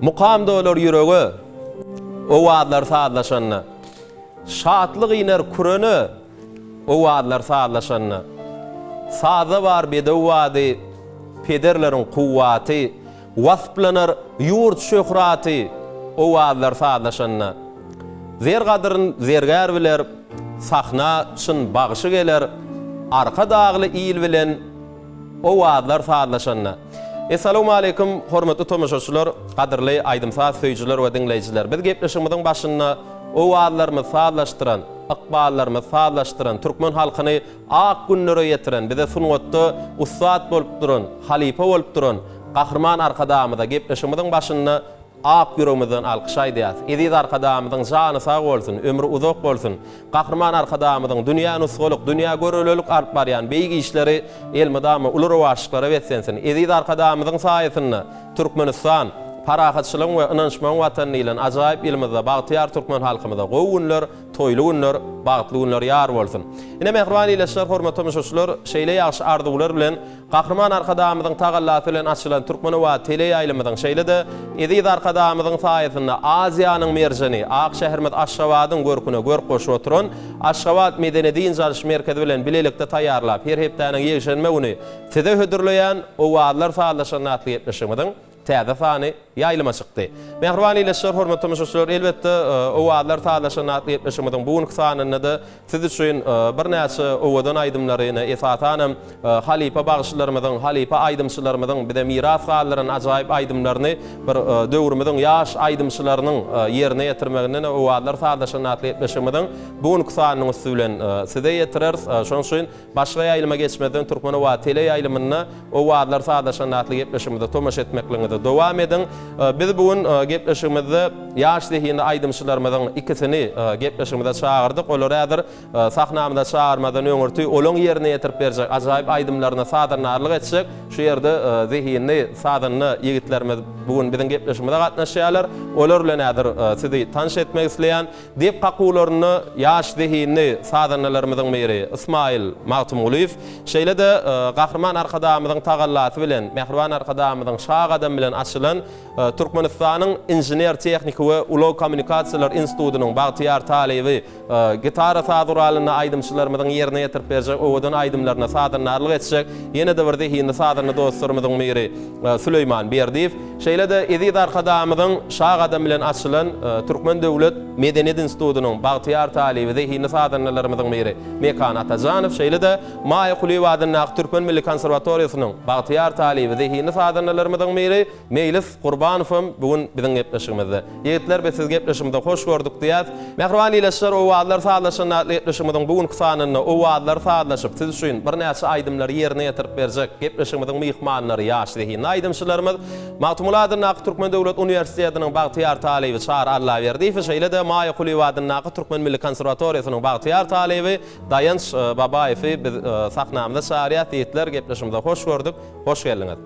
Muqam dolar yüröge o wagtlar saatlaşanna. Şatlyk iner kurany o wagtlar saatlaşanna. Sada var bedawady pederlerin kuvvaty, wasplanar yurt şöhraty o wagtlar saatlaşanna. Zer gadyryn zergär biler, sahna şyn bagşy geler, arka dağly iyil bilen o wagtlar saatlaşanna. Assalamu alaykum hormatly tomoşaçylar, gadyrly aýdymsaz söýjiler we dinleýijiler. Biz gepleşigimiziň başynda o wagtlarymyzy saatlaşdyran, ykballarymyzy saatlaşdyran, türkmen halkyny ak günlere ýetiren, bize sungatda ustad bolup duran, halipa bolup duran, gahrman arkadamyza gepleşigimiziň başynda ak ýüregimizden alkyş aýdýas. Ediz arkadamyzyň jany sag bolsun, ömrü uzak bolsun. Gahrman arkadamyzyň dünýäni soguluk, dünýä görellik alyp barýan beýgi işleri elmedama uly rowaşlyklara wetsensin. Ediz arkadamyzyň saýasynda Türkmenistan parahatçylyk we ynançman watany bilen ajaýyp elmizde bagtyar türkmen halkymyza gowy günler, toýly günler, bagtly günler ýar bolsun. Ine mehriban ýeşler hormatly müşahitler, şeýle ýaşy arzuwlar bilen gahrman arkadamyzyň tagallasy bilen açylan türkmen we tele ýaýlymyzyň şeýle-de ediz arkadamyzyň saýasynda Aziýanyň merjeni Ak şäherimiz Aşgabatyň görküne görk goşup oturan Aşgabat Medeniýet Ýaşy merkezi bilen bilelikde taýýarlap her hepdäniň ýeşenme güni size hödürleýän o wagtlar saatlaşan atly ýetmişimiziň täze sany ýaýlyma çykdy. Mehriban ýeşler hormatly müşahitler, elbetde o wagtlar saatlaşan atly ýetmişimiziň bugünkü sanyny da siz üçin bir näçe owadan aýdymlaryny esasanam halipa bagşylarymyzyň, halipa aýdymçylarymyzyň bir de miras gallaryň ajaýyp aýdymlaryny bir döwrümizin ýaş aýdymçylarynyň ýerine ýetirmegine o wagtlar saatlaşan atly ýetmişimiziň bugünkü sanyny bilen size ýetirers. Şoň üçin başga ýaýlyma geçmeden türkmen we tele ýaýlymyna o wagtlar saatlaşan atly ýetmişimizde tomaş etmekliňizde dowam edin. Biz bugün gepleşigimizde ýaş zehinde aýdymçylarymyzyň ikisini gepleşigimizde çağırdyk. Olar häzir sahnamyzda çağırmadan öňürti olaň ýerine ýetirip berjek, ajaýyp aýdymlaryna sadanarlyk etjek. Şu ýerde zehinde sadanyny ýigitlerimiz bugün biziň gepleşigimizde gatnaşýarlar. Olar bilen häzir sizi tanış etmek isleýän dep gaqularyny ýaş zehinde sadanlalarymyzyň biri Ismail Magtumuliýew. Şeýle-de gahrman arkadamyzyň tagallasy bilen, mehriban arkadamyzyň şag adam bilen açylan Türkmenistanyň Injiner Tehnik we Uly Kommunikasiýalar Institutynyň bagtyar talebi gitara saduralyny aýdymçylarymyzyň ýerine ýetirip berjek, owadan aýdymlaryna sadanarlyk etjek. Ýene-de bir zehinde sadany dostlarymyzyň biri Süleyman Berdiýew. Şeýle-de ediz arkadamyzyň şag adam bilen açylan Türkmen Döwlet Medeniýet Institutynyň bagtyar talebi zehinde sadanlarymyzyň biri Mekan Atajanow. Şeýle-de Maýa Kuly wadynyň Türkmen Milli Konserwatoriýasynyň bagtyar talebi zehinde sadanlarymyzyň biri Mejlis Gurbanow bugün biziň gepleşigimizde. Ýigitler we siz gepleşigimizde hoş gördük diýär. Mehriban ýeşler o wagtlar saatlaşan gepleşigimiziň bugünkü sanyny o wagtlar saatlaşyp siz üçin bir näçe aýdymlar ýerine ýetirip berjek. Gepleşigimiziň mehmanlary ýaş zehinde aýdymçylarymyz Magtumuladyn Türkmen Döwlet Uniwersitetiniň bagtyar talebi Çar Allah Berdiýew. Şeýle-de Maýa Kuly wadynyň Türkmen Milli Konserwatoriýasynyň bagtyar talebi Daýanç Babaýew biz sahnamyzda çağırýar. Ýigitler gepleşigimizde hoş gördük. Hoş geldiňiz.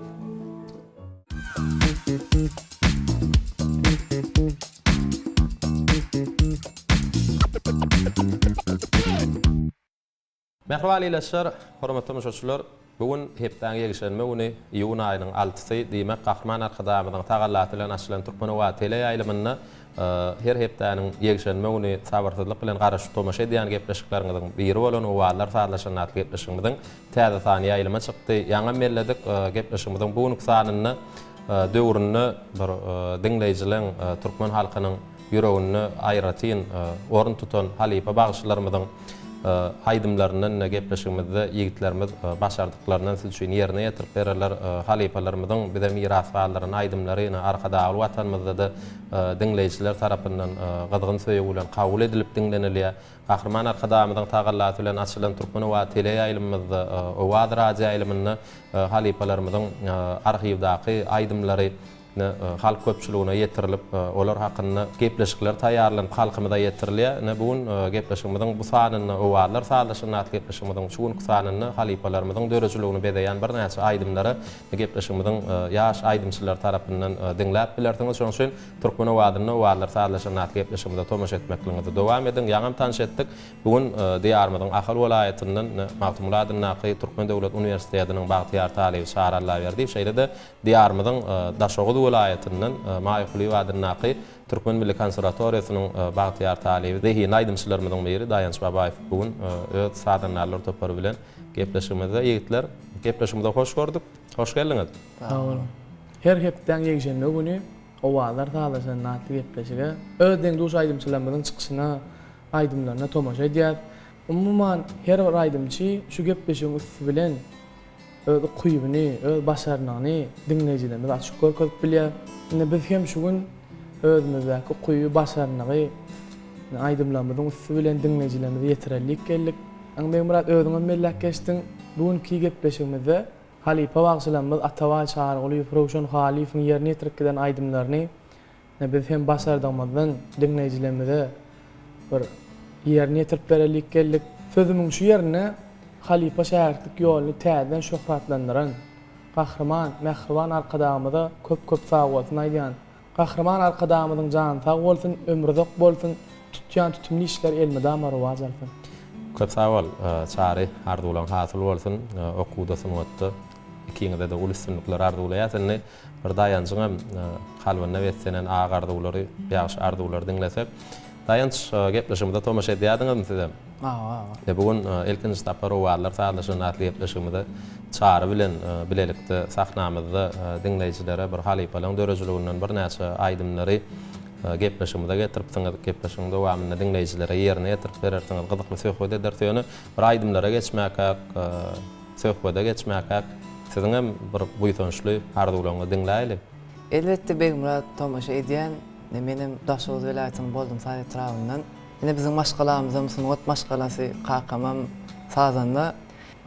Mehriban ýeşler, hormatly müşahitler, bugün hepden ýegişenme güni iýun aýynyň 6-sy diýmek gahrman arkadamyzyň tagallasy bilen açylan türkmen we tele ýaýlymyny her hepdäniň ýegişenme güni sabarsyzlyk bilen garaşyp tomaş edýän gepleşikleriňiziň biri bolan o wagtlar saatlaşan atly gepleşigimiziň täze sany ýaýlyma çykdy. Ýaňa melledik gepleşigimiziň bugünkü sanyny döwrüni bir dinleýijileň türkmen halkynyň ýüregini aýratyn orun tutan halipa bagşylarymyzyň aýdymlarynyň gepleşigimizde ýigitlerimiz başardyklaryny siz üçin ýerine ýetirip bererler. Halipalarymyzyň bir de miras gallaryny aýdymlaryny arkada watanymyzda da dinleýijiler tarapyndan gydgyn söýüş bilen kabul edilip dinlenilýär. Gahrman arkadamyzyň tagallasy bilen açylan türkmen we tele ýaýlymyzda o wagtlar ýaýlymyny halipalarymyzyň arhivdaky aýdymlary halk köpçüligine ýetirilip olar hakyny gepleşikler taýýarlanyp halkymyza ýetirilýär. Bugün gepleşigimiziň bu sanyny o wagtlar saatlaşan atly gepleşigimiziň şu günki sanyny halipalarymyzyň dörejiligini bedeýän bir näçe aýdymlary gepleşigimiziň ýaş aýdymçylar tarapyndan dinläp bilersiňiz. Şoň üçin türkmen wadyny o wagtlar saatlaşan atly gepleşigimizde tomaş etmekliňizde dowam edin. Ýaňam tanış etdik. Bugün diýarymyzyň Ahal welaýatynyň Magtumuladyn Türkmen Döwlet Uniwersitetiniň bagtyar talebi Çar Allah Berdiýew şeýle-de diýarymyzyň daşogy Bolu vilayetinden Maýykuly we Adyrnaky Türkmen Milli Konserwatoriýasynyň bagtyar talibi dehi naýdymçylarymyň biri Daýanç Babaýew bugün öz sadanlarlar topary bilen gepleşigimizde ýigitler gepleşigimizde hoş gördük. Hoş geldiňiz. Sağ olun. Her hepden ýegişenme güni owalar taýlaşan natly gepleşige özdeň duş aýdymçylarymyň çykyşyna aýdymlaryna tomaşa edýär. Umuman her bir aýdymçy şu gepleşigiň üstü bilen öz kuýubyny, öz başaryny dinleýijilerimiz açyk görkezip bilýär. Ine biz hem şu gün özümizdäki kuýu başaryny aýdymlarynyň üstü bilen dinleýijilerimize ýetirellik geldik. Aňa Murat özüňe mellek geçdiň. Bugünkü gepleşigimizde Halipa bagşylarymyz Ataway çağrıly Profesion Halifyň ýerine ýetirip giden aýdymlaryny biz hem başardymyzdan dinleýijilerimize bir ýerine ýetirip berellik geldik. Sözümiň şu ýerine Halipa şäherlik ýolyny täzeden şöhratlandyran Gahrman, Mehriban arkadamyza köp sag bolsun aýdýan. Gahrman arkadamyzyň jany sag bolsun, ömrü zok bolsun, tutýan tutumly işler elmede amary alsyn. Köp sag bol, çary arzuwlaň hasyl bolsun, okuwda sunwatda ikiňizde de ulussunluklar arzuwlaýasyny bir daýançyňam kalbyna wetsenen agarduwlary, ýaşy arzuwlary dinlesek. Daýanç gepleşigimizde tomaşa edýärdiňizmi siz? Bugün ilkinji tapar owalar saglaşan natly gepleşigimizde çary bilen bilelikde sahnamyzda dinleýijilere bir Halipalyň dörejiliginiň bir näçe aýdymlary gepleşigimizde getiripsiňiz. Gepleşigimiň dowamyny dinleýijilere ýerine ýetirip berersiňiz. Gyzykly söhbet ederseniň bir aýdymlara geçmäkä, söhbete geçmäkä siziň hem bir buýtançly arzuwlaryňy dinläýili. Elbetde Begmurat tomaşa edýän, menem Daşoz vilayatynyň boldum saýy etrafyndan. Ine biziň maşgalamyzda musulmat maşgalasy Kakamam sazanda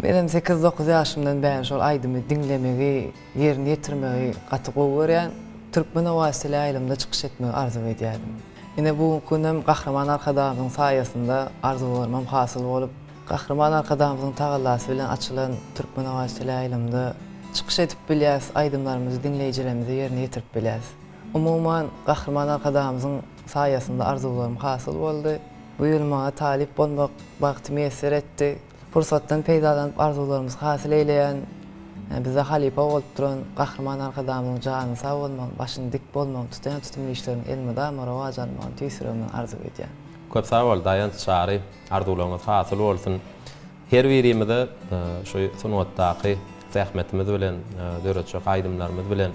menem 8-9 ýaşymdan bäri şol aýdymy dinlemegi, ýerine ýetirmegi gaty gowy görýän, türkmen owasy aýlymda çykyş etmegi arzuw edýärdim. Ine bu günem Gahrman arkadamyň saýasynda arzuwlarym hasyl bolup, Gahrman arkadamyň tagallasy bilen açylan türkmen owasy aýlymda çykyş etip bilýäs, aýdymlarymyzy dinleýijilerimize ýerine ýetirip bilýäs. Umuman Gahrman arkadamyň saýasynda arzuwlarym hasyl boldy. Bu ýyl maňa talip bolmak bagty meser etdi. Fursatdan peýdalanyp arzuwlarymyzy hasyl eýleýän, bize Halipa bolup duran Gahrman arkadamyň jany sag bolmak, başyny dik bolmak, tutýan tutumly işleriň elmede amary wajalmagyny tüýsürmän arzuw edýär. Köp sag bol, Daýanç çary arzuwlaryňyz hasyl bolsun. Her birimizde şu sunwatdaky zähmetimiz bilen, döretjek aýdymlarymyz bilen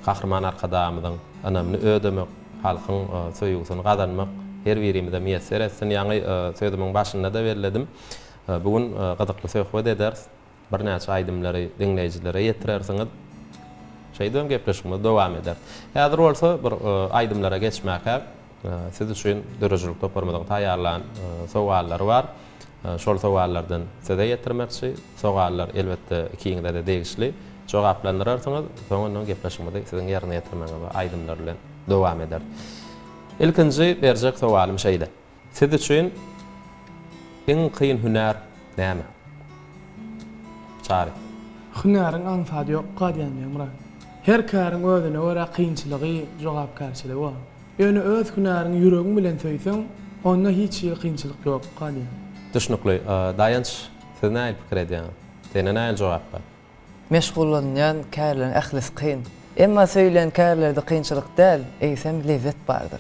Gahrman arkadamyň anamyny ödemek, halkyň söýgüsini gazanmak her birimize meýesser etsin. Ýa-ni sözümiň başynda da berledim. Bugün gyzykly söhbet ederiz. Bir näçe aýdymlary dinleýijilere ýetirersiňiz. Şeýdem gepleşigimiz dowam eder. Häzir bolsa bir aýdymlara geçmäkä siz üçin dörejilik toparmadan taýýarlan sowallar bar. Şol sowallardan size ýetirmekçi. Sowallar elbetde ikiňizde de degişli. Jogaplandyrarsyňyz, soňra gepleşigimizde siziň ýerine ýetirmäge aýdymlar bilen dowam eder. İlkinji berjek sowalim şeýle. Siz üçin iň kıyın hünär näme? Çary. Hünäriň anfady ýok gadýan Murat. Her käriň özüne görä kynçylygy, jogapkarçylygy bar. Ýöne öz hünäriň ýüregiň bilen söýseň, onda hiç kynçylyk ýok gadýan. Düşnükli, Daýanç siz näme pikir edýän? Sene näme jogap bar? Meşgullanýan kärlerin ählis kyn. Emma söýlen kärlerde kynçylyk däl, eýsem lezzet bardyr.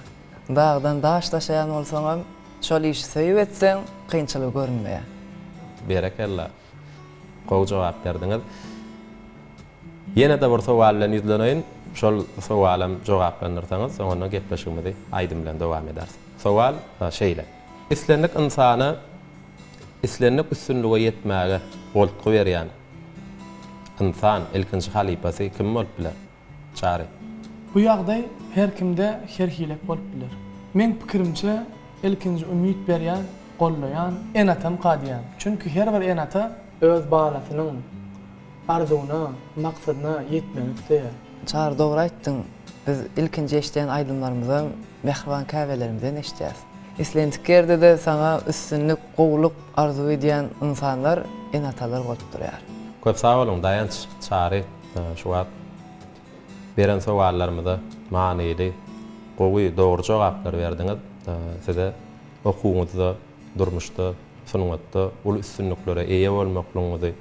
Dağdan daş taşayan olsaňam, şol işi söýüp etseň, kynçylyk görünmeýär. Berekella. Gowy jogap berdiňiz. Ýene de bir sowal bilen ýüzleneýin, şol sowalam jogaplandyrsaňyz, soňra gepleşigimizi aýdym bilen dowam edersiz. Sowal şeýle. Islenlik insana islenlik üstünlüge ýetmäge boltgy berýän insan ilkinji halipasy kim bolup biler? Çary. Bu ýagdaý her kimde her hilek bolup biler. Men pikirimçe ilkinji ümit berýän, gollaýan enatam gadýan. Çünki her bir enata öz balasynyň arzuwuna, maksadyna ýetmegi isleýär. Çar dogry aýtdyň. Biz ilkinji eşdeýän aýdymlarymyzdan mehriban käbelerimizden eşdýäs. İslendik yerde de sana üstünlük, gowluk arzuw edýän insanlar enatalar bolup durýar. Köp sag bolun Daýanç çary şu wagt beren sowallarymyza manyly, gowy, dogry jogaplar berdiňiz. Size okuwňyzda, durmuşda, sunwatda ul üstünliklere eýe bolmaklygyňyzy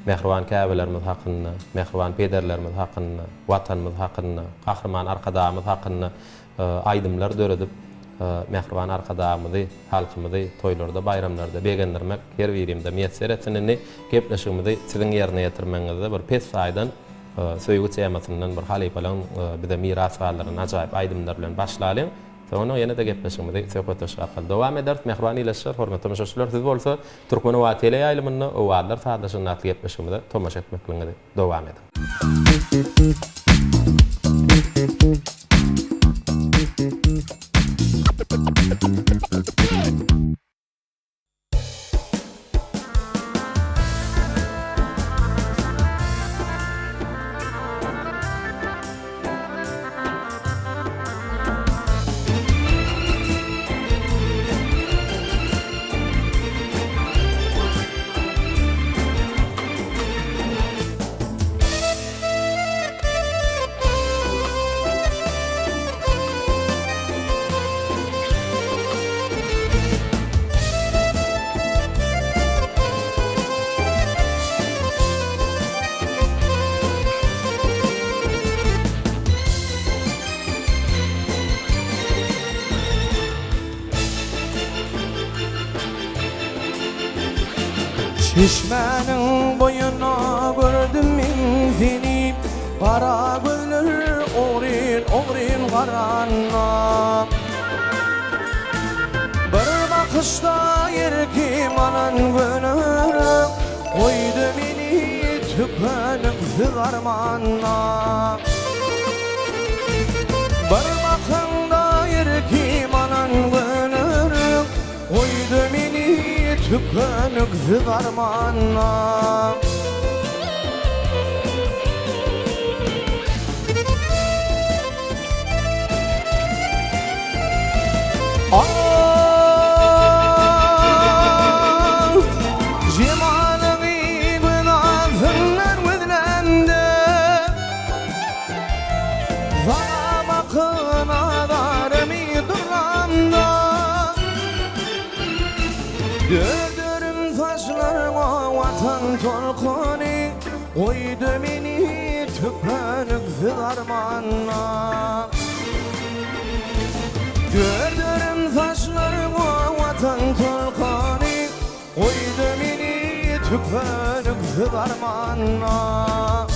mehriban käbelerimiz hakynda, mehriban pederlerimiz hakynda, watanymyz hakynda, gahrman arkadaşymyz hakynda aýdymlar döredip mehriban arkadaşymyzy, halkymyzy toýlarda, bayramlarda begendirmek her birimde müýesser etsinini gepleşigimizi siziň ýerine ýetirmeňizde bir pes saýdan söýgü çämesinden bir halipalan bize miras gallaryny ajaýyp aýdymlar bilen başlaýan. Sonra ýene de gepleşigimizi söhbetleşik arkaly dowam eder. Mehriban ileşler, hormatly müşahitler, siz bolsa Türkmen wagtyly ýaýlymyny o wagtlar saatlaşyny atly gepleşigimizi tomaşa etmekliňizi dowam eder. Çeşmenin boyuna gördüm min seni, kara gözler oğrin karanla. Bir bakışta yerkim anan gönül, koydu beni tükenip armanla. Bir bakışta yerkim anan gönül, koydu beni tükenip armanla. Cemalini günahsınlar gözlendi, sana bakın adarımı durlamda. Gördürüm saçlarıma vatan tolkunu, koydu beni tükenip armanla. Gördürüm saçlarıma vatan tolkunu, koydu beni tükenip armanla.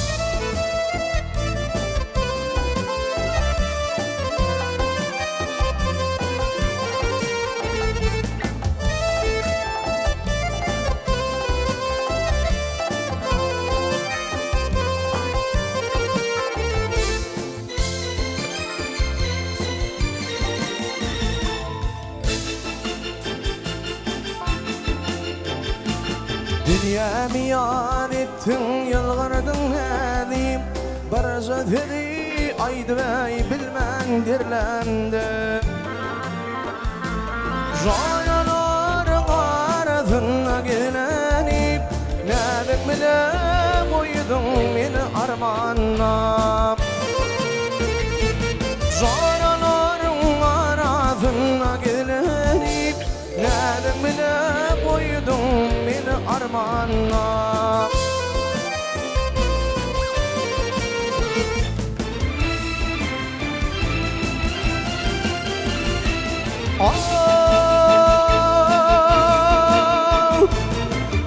Dünyamı yan ettin, yılgırdın nedim, barca dedi aydı ve bilmen dirlendi. Jayaların arasına gelenip, nedim bile koydun beni armanla. Jayaların arasına gelenip, nedim bile koydun beni armanla.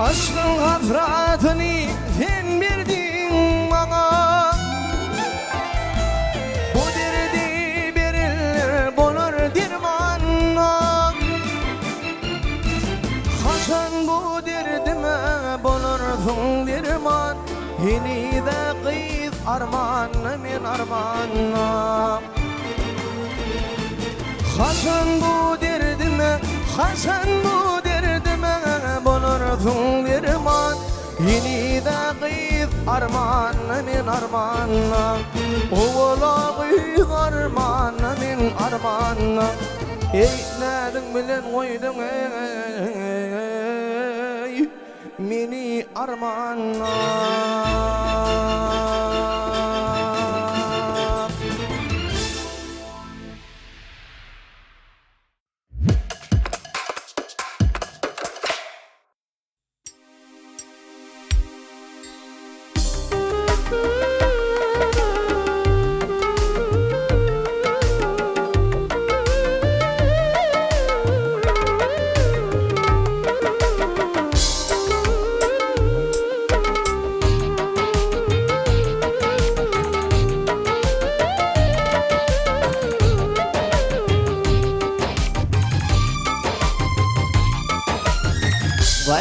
Aşkın hasratını sen verdin bana, bu derdi verilir bulur dermanla. Haşan bu derdime bulursun derman, yeni de kıyız armanı min armanla. Haşan bu derdime, haşan bu derdime bulursun derman, yeni de kıyız armanı min armanla. Oğula kıyız armanı min armanla. Eynedin bilen koydun ey meni armanla.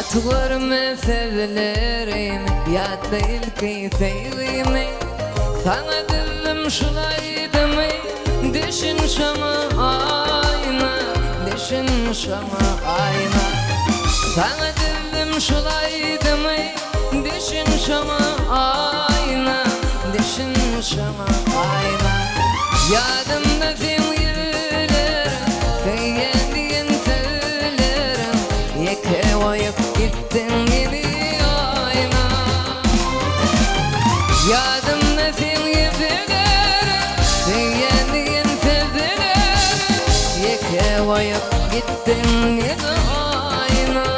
Gat görme sevlerim yadda ilki sevgimi Sana dillim şulaydı mı Düşün şama ayna Düşün şama ayna Sana dillim şulaydı mı Düşün şama ayna Düşün şama ayna Yadımda sevgiler Sevgendiğin söylerim Yeke oyup gittin yeni ayna Yadımda sevgiler Sevgendiğin sevgiler Yeke oyup gittin yeni ayna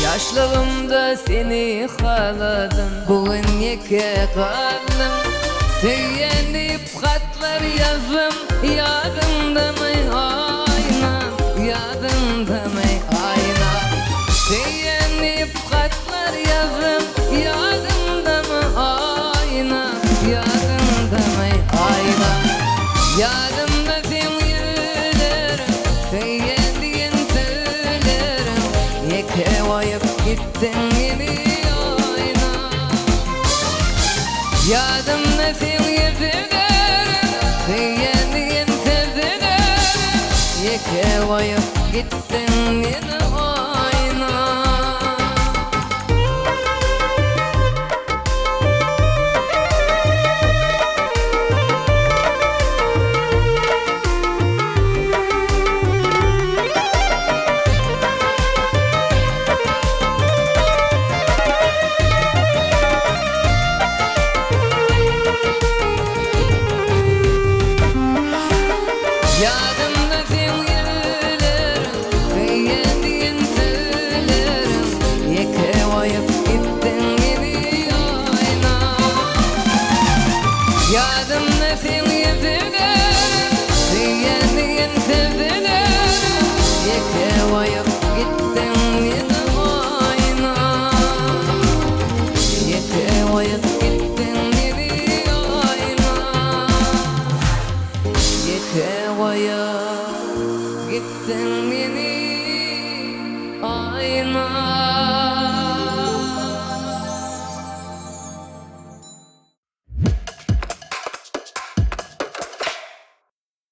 Yaşlığımda seni xaladım Bugün yeke kaldım Sevyenip xatlar yazdım Yadımda mı ayna Yadımda mı ayna Sevyenip xatlar yazdım Yadımda mı ayna Yadımda mı ayna Yadımda sevgiler Sevyendiğin söylerim Yeke oyup gittin yeni ayna Yadımda sevgilerim Sevyendiğin sevdilerim Yeke oyup gittin yeni ayna Yadımda sevgilerim Sevyendiğin söylerim Yeke oyup gittin yeni ayna Yadımda sevgilerim Sevyendiğin sevdilerim Yeke oyup gittin yeni ayna Yeke oyup gittin yeni ayna Yeke oyup gittin yeni ayna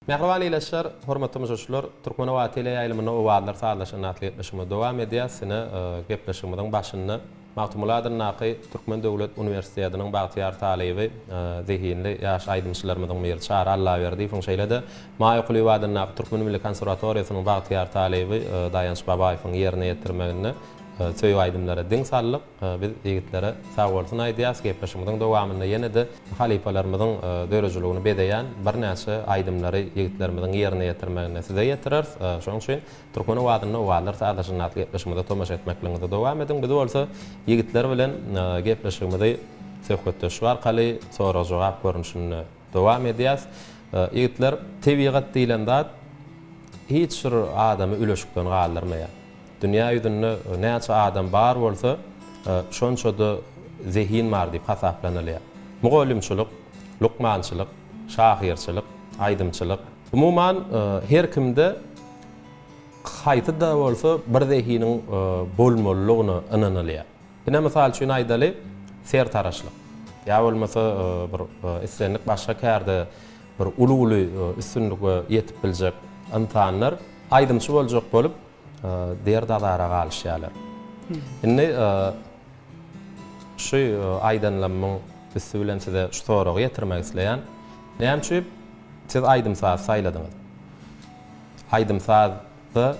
Mehriban eyleşler, hormatly mujuşlar, Türkmenwat tele ýaýlymyny owallar saýlaşyny atletmişimi dowam edýär. Sine gepleşigimiň başynda Magtumuladyn Naky Türkmen Döwlet Uniwersitetiniň bagtyar talibi zehinli ýaş aýdymçylarymyň biri çar Allah berdi. Şoň şeýlede Maýykulywadyn Naky Türkmen Milli Konserwatoriýasynyň bagtyar talibi Daýanç Babaýewiň ýerine ýetirmegini söýüp aýdymlara diň sallyk biz egitlere sag bolsun aýdýas. Gepleşigimiň dowamynda ýene-de halipalarymyzyň dörejiligini bedeýän bir näçe aýdymlary egitlerimizin ýerine ýetirmegine size ýetirers. Şoň üçin Türkmenwadyny owallar saýlaşyny gepleşigimizde tomaş etmekliňizde dowam ediň. Biz bolsa egitler bilen gepleşigimizde söhbetleşip arkaly soraw jogap görnüşini dowam edýäs. Egitler tebigat diýlen zat hiç bir adamy üleşikden galdyrmaýar. Dünya ýüzünde näçe adam bar bolsa, şonçada zehin bar diýip hasaplanylýar. Mugallimçilik, lukmançylyk, şahyrçylyk, aýdymçylyk. Umuman her kimde haýty da bolsa bir zehiniň bolmalygyny ynanylýar. Ine mysal üçin aýdaly sertaraşlyk. Ýa bolmasa bir islenlik başga kärde bir uly üstünlüge ýetip biljek insanlar aýdymçy boljak bolup diğer dağlara galışýarlar. Indi şu aýdanlamyň üstülen size şu soragy ýetirmek isleýän. Näme siz aýdymsaz saýladyňyz? Aýdymsazda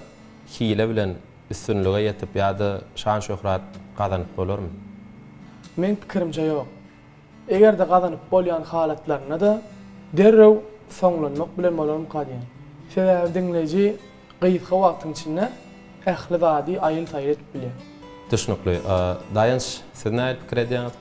hile bilen üstünlüge ýetip ýa-da şan şöhrat gazanyp bolarmy? Men pikirimçe ýok. Egerde gazanyp bolýan halatlaryna da derrew soňlanmak bilen bolarym kadýan. Sebäbi diňleji gysga wagtyň içinde ähli zady aýyl taýyr etip bilýär. Düşnükli. Daýanç, siz näme pikir edýäňiz?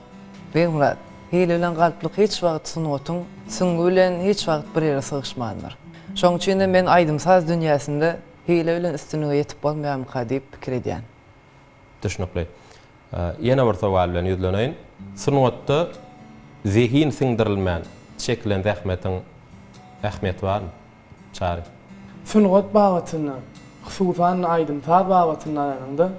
Beýmurat, hile bilen galplyk hiç wagt sunwatyn, süňgü bilen hiç wagt bir ýere sygışmandyr. Şoň üçin de men aýdymsaz dünýäsinde hile bilen üstünlüge ýetip bolmaýan diýip pikir edýän. Düşnükli. Ýene bir sowal bilen ýüzleneýin. Sunwatda zihin siňdirilmän çekilen zähmetiň ähmiýeti barmy? Çary. Sunwat bawatyny, hususan aýdymsaz bawatyny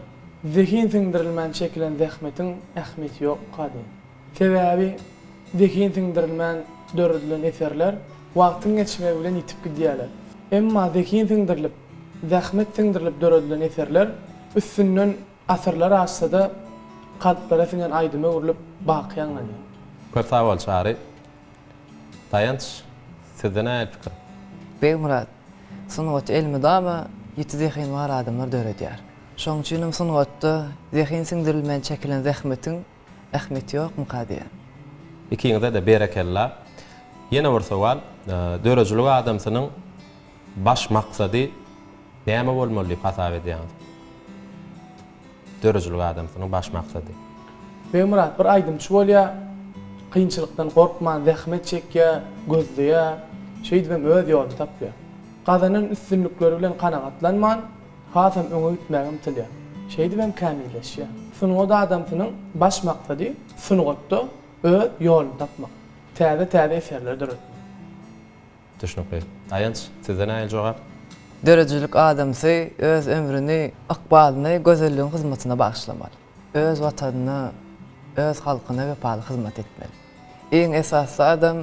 zihin siňdirilmän çekilen zähmetiň ähmiýeti ýok kady. Sebäbi zihin siňdirilmän döredilen eserler wagtyň geçmegi bilen ýitip gidýärler. Emma zihin siňdirilip, zähmet siňdirilip döredilen eserler üstünden asyrlar aşsa kalplara singen aýdyma urulyp bakýan gany. Köp sowal Çary. Taýanç, sizden näme pikir? Beýmurat, sunwat elmi dama ýeti zihin bar adamlar döredýär. Şoň üçin sunwatda zihin siňdirilmän çekilen zähmetiň ähmiýeti ýokmy diýär. İkiňizde de berekella. Ýene bir sowal, dörejilik adamsynyň baş maksady näme bolmaly hasap edýär? Dörejilik adamsynyň baş maksady. Beýmurat bir aýdymçy bolýa, kynçylykdan gorkman, zähmet çekýär, gözleýär, şeýdem öz ýoluny tapýar. Gazanyň üstünlikleri bilen kanagatlanman, hasam öňe gitmäge umtylýar. Şeýdem kamilleşýär. Sunwat adamsynyň baş maksady sunwatda öz ýoluny tapmak. Täze eserler döretmek. Düşnükli. Taýanç, sizden näme jogap? Dörejilik adamsy öz ömrüni, akbalyny gözelligiň hyzmatyna bagşlamaly. Öz watanyna, öz halkyna wepaly hyzmat etmeli. Eň esasy adam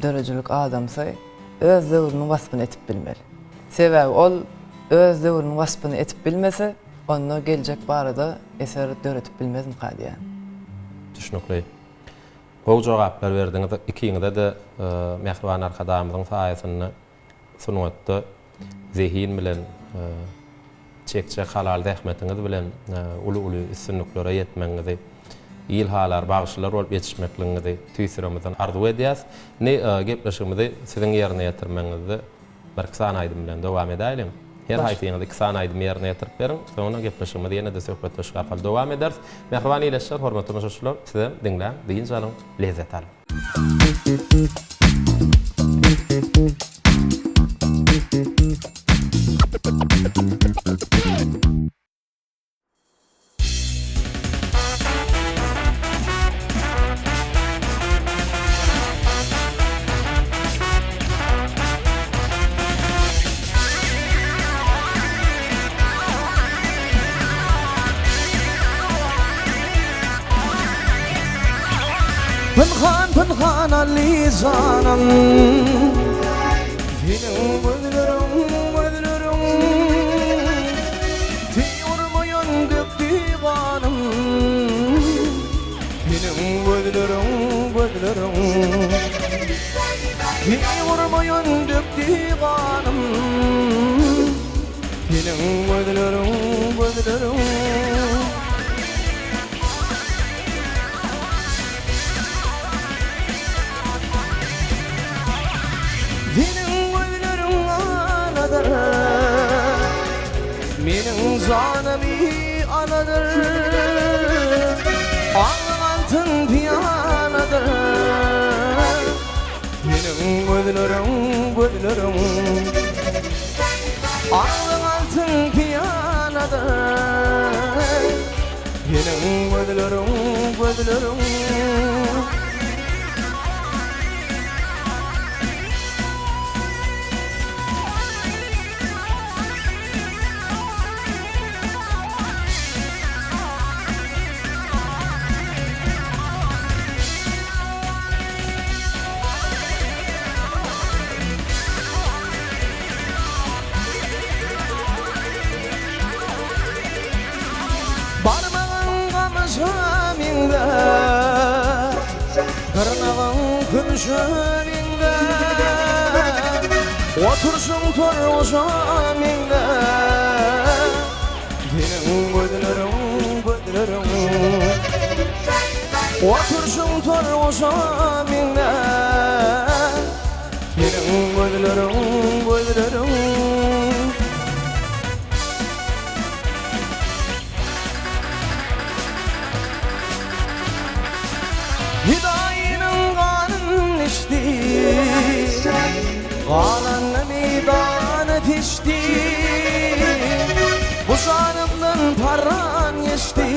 dörejilik adamsy öz döwrüniň waspyny etip bilmeli. Sebäbi ol öz döwrüniň waspyny etip bilmese, onda geljek barada eser döretip bilmezmi diýär. Düşnükli. Gowy jogaplar berdiňiz. Ikiňizde de mehriban arkadaşymyzyň saýasyny sunwatda zihin bilen çekçe halal zähmetiňiz bilen uly üstünliklere ýetmeňizi, ilhalar, bagşylar bolup ýetişmekligiňizi tüýsüremizden arzu edýäs. Ne gepleşigimizi siziň ýerine ýetirmeňizi bir kısa aýdym bilen dowam edelim. Her haýtyňyzy kısa aýdym ýerine ýetirip beriň. Soňra gepleşigimizi ýene de söhbet başgarpal dowam ederiz. Mehriban ýeleşler, hormatly müşahitler, size diňläň, diýin jalym, lezzet alın. Pınhan Ali canım Senin gözlerim Tiyormayan döktü kanım Senin gözlerim Tiyormayan döktü kanım Senin gözlerim Menin canımı anadır Ağlantın piyanadır Menin gözlerim Ağlantın piyanadır Menin gözlerim Barmağın kamışaminde Kırnağın kümüşüminde Otursun toruşaminde Benim gözlerim Otursun toruşaminde Benim gözlerim Hidayet Galanla meydan etişti, bu canımdan paran geçti.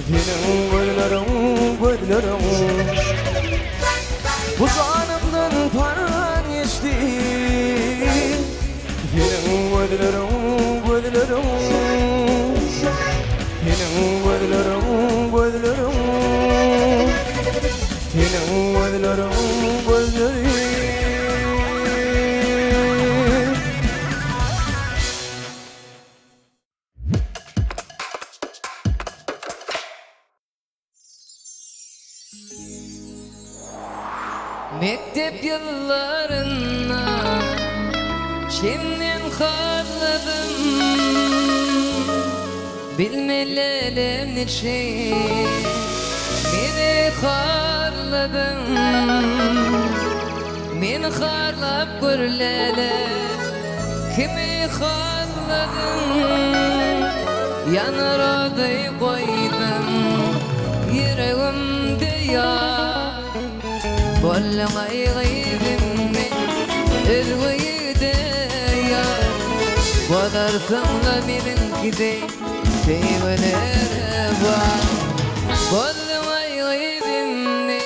Senin gözlerin, bu canımdan paran geçti. Senin gözlerin, senin gözlerin, senin gözlerin. Mektep yıllarına şimdiden harladım, bilmelerim niçin beni harladım. Meni harlap görlele kimi harladım, yanaraday koydum yüreğimde yar. Bollay gaybimni özgüyde yar, bodarsınla meninkide sevgiler var. Bollay gaybimni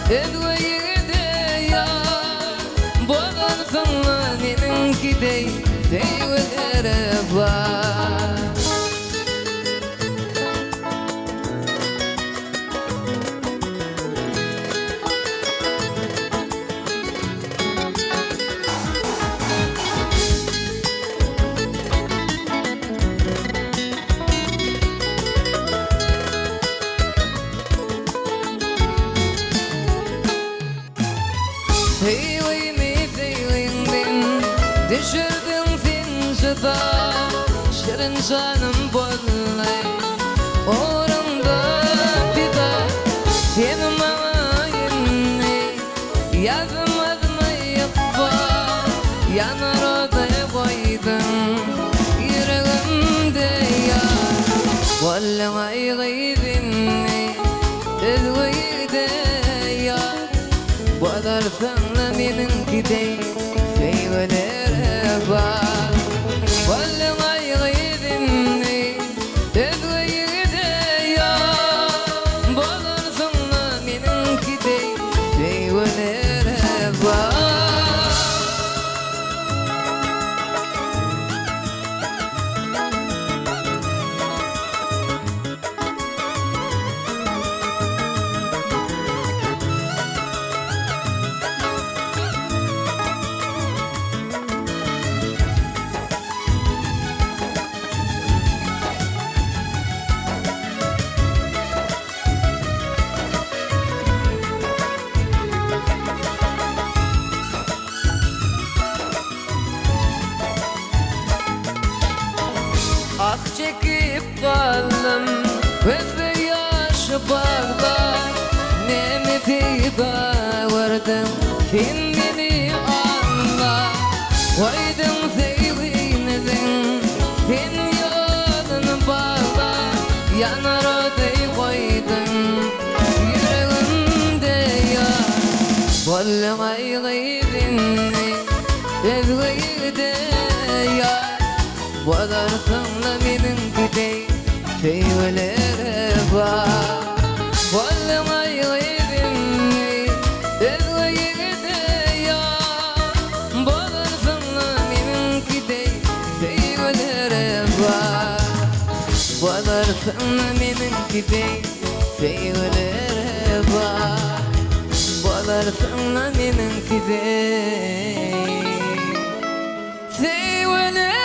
özgüyde yar, bodarsınla meninkide sevgiler var. Düşürdüm finşada, şirin canım bollay oranda bir daha. Senin ayını yazmadım yapma, yanar odaya koydum yüreğimde yar. Bollay gaybimni özgüyde yar, bodarsınla meninkide sevgiler var. Bollay gaybimni özgüyde yar, bodarsınla meninkide sevgiler var. Ah çekip kaldım ve yaşı bağda, ne mi peyda vardım sen beni anla. Koydum sevgilimden sen yolunu bağla, yanar odayı koydum yüreğimde yar. Bollay gaybimni özgüyde yar, bodarsınla meninkide sevgiler var. Bollay gaybimni özgüyde yar, bodarsınla meninkide sevgiler var. Bodarsınla meninkide sevgiler var, bodarsınla meninkide sevgiler.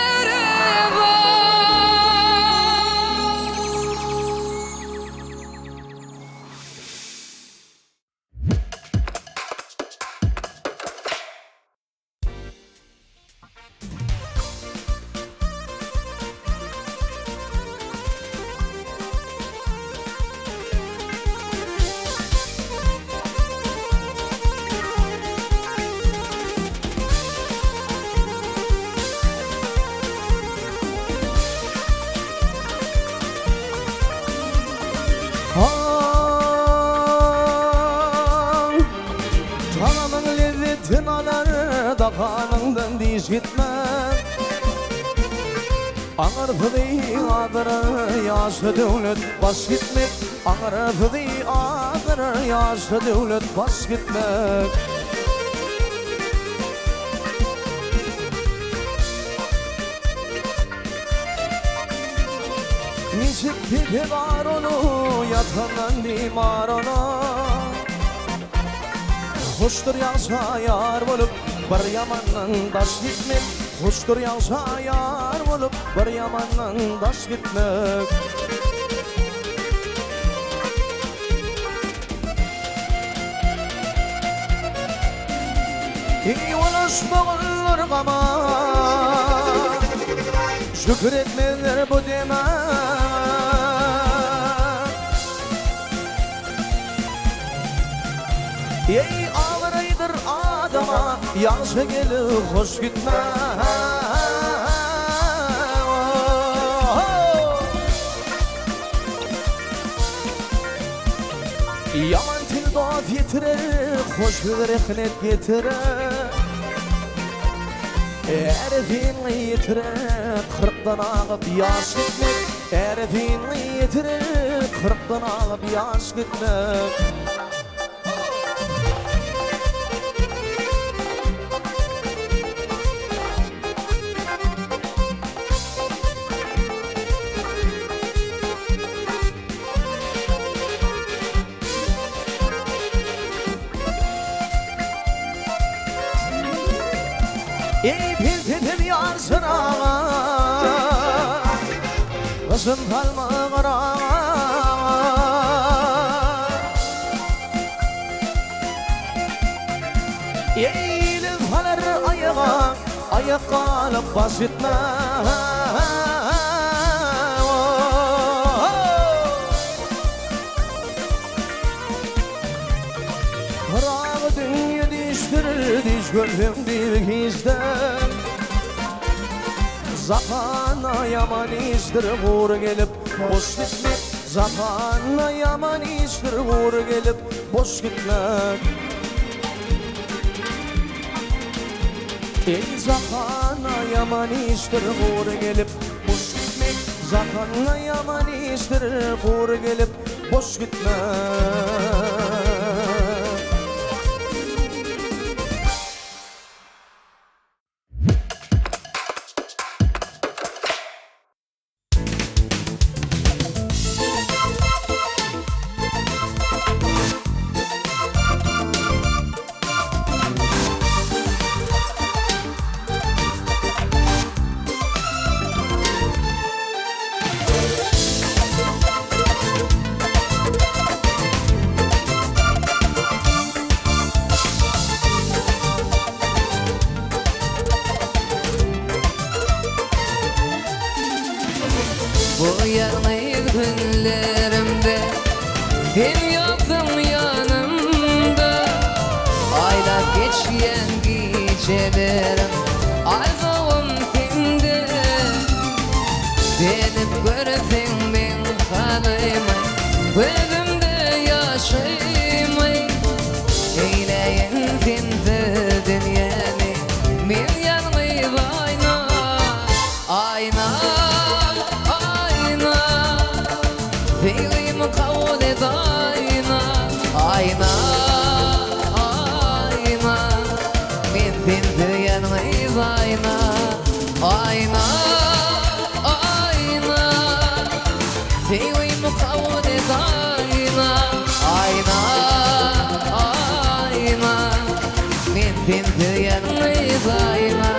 zakanından diş gitme. Ağırtıdı ağır yaşlı devlet baş gitmek. Ağırtıdı ağır yaşlı devlet baş gitmek. Nicik peki var onu yatandan dimar ona. Hoştur yalsa yar bolup bir yamandan daş gitmek. Hoştur yalsa yar bolup bir yamandan daş gitmek. İyi ulaşmağınlar kama, şükür etmeler bu deme. Ey ağıraydır adama, yansı gelip hoş gitme. Yaman til doat yetirir, hoş bir rehnet getirir. Erefin yetirir, kırktan ağıp yaş gitmek. Erefin yetirir, kırktan ağıp yaş gitmek. Ey piltetim yansın ağa, kızım kalma kara. Eğilim falar ayağa, ayak kalıp bas gitme. Karağı dünya diştirir, diş gölüm dilgizden. Zakana yaman iştir vur gelip boş gitmek. Zakana yaman iştir vur gelip boş gitmek. Ey zakana yaman iştir vur gelip boş gitmek. Zakana yaman iştir vur gelip boş gitmek. Bu yanayız günlerimde sen yoktun yanımda. Aylap geçen gecelerim arzum sende. Denip görsen ben kalıymay, gözümde yaşaymay. Eyleyin sensiz dünyani, men yanayız ayna, ayna. Feelim kavul et ayna, ayna, ayna. Men sensiz yanmayız ayna, ayna, ayna. Feelim kavul et ayna, ayna, ayna. Men sensiz yanmayız ayna.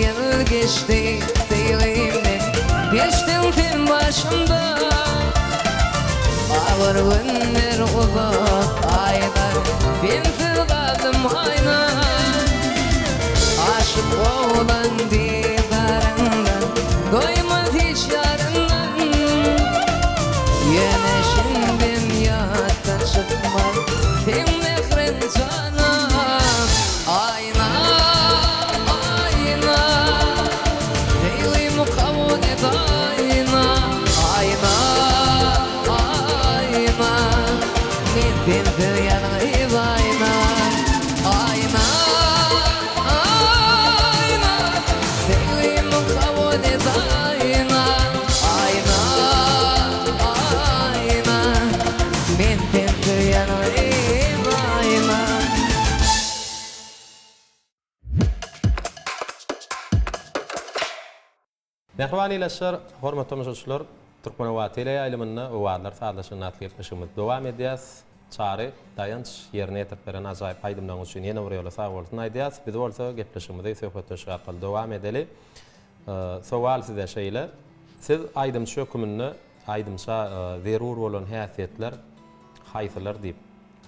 yıl geçti sevgilimden. Geçtin sen başımda. Ağır günler uzak aylar, sensiz kaldım ayna. Aşık olan didarından, doymaz hiç yarından. Yine şimdim yattan çıkmaz, sen mehrin canım. Ayna, ayna, sevgimi kabul et ayna. Ayna, ayna, men sensiz yalnız ayna. Ayna, ayna, sevgimi kabul et ayna. Ayna, ayna, men sensiz yalnız ayna. Mehriban ileşler, hormatly tomoshaçylar, Türkmen Wagty ile ýaýlymyna owatlar saatlaşyny atlypyşymy dowam edýäs. Çary, daýanç ýerine ýetip beren ajaýyp aýdymlaryň üçin ýene bir ýola sag bolsun aýdýas. Biz bolsa gepleşigimizi söhbetleşik arkaly dowam edeli. Sowal size şeýle, siz aýdymçy hökümini, aýdymça zerur bolan häsiýetler haýsylar diýip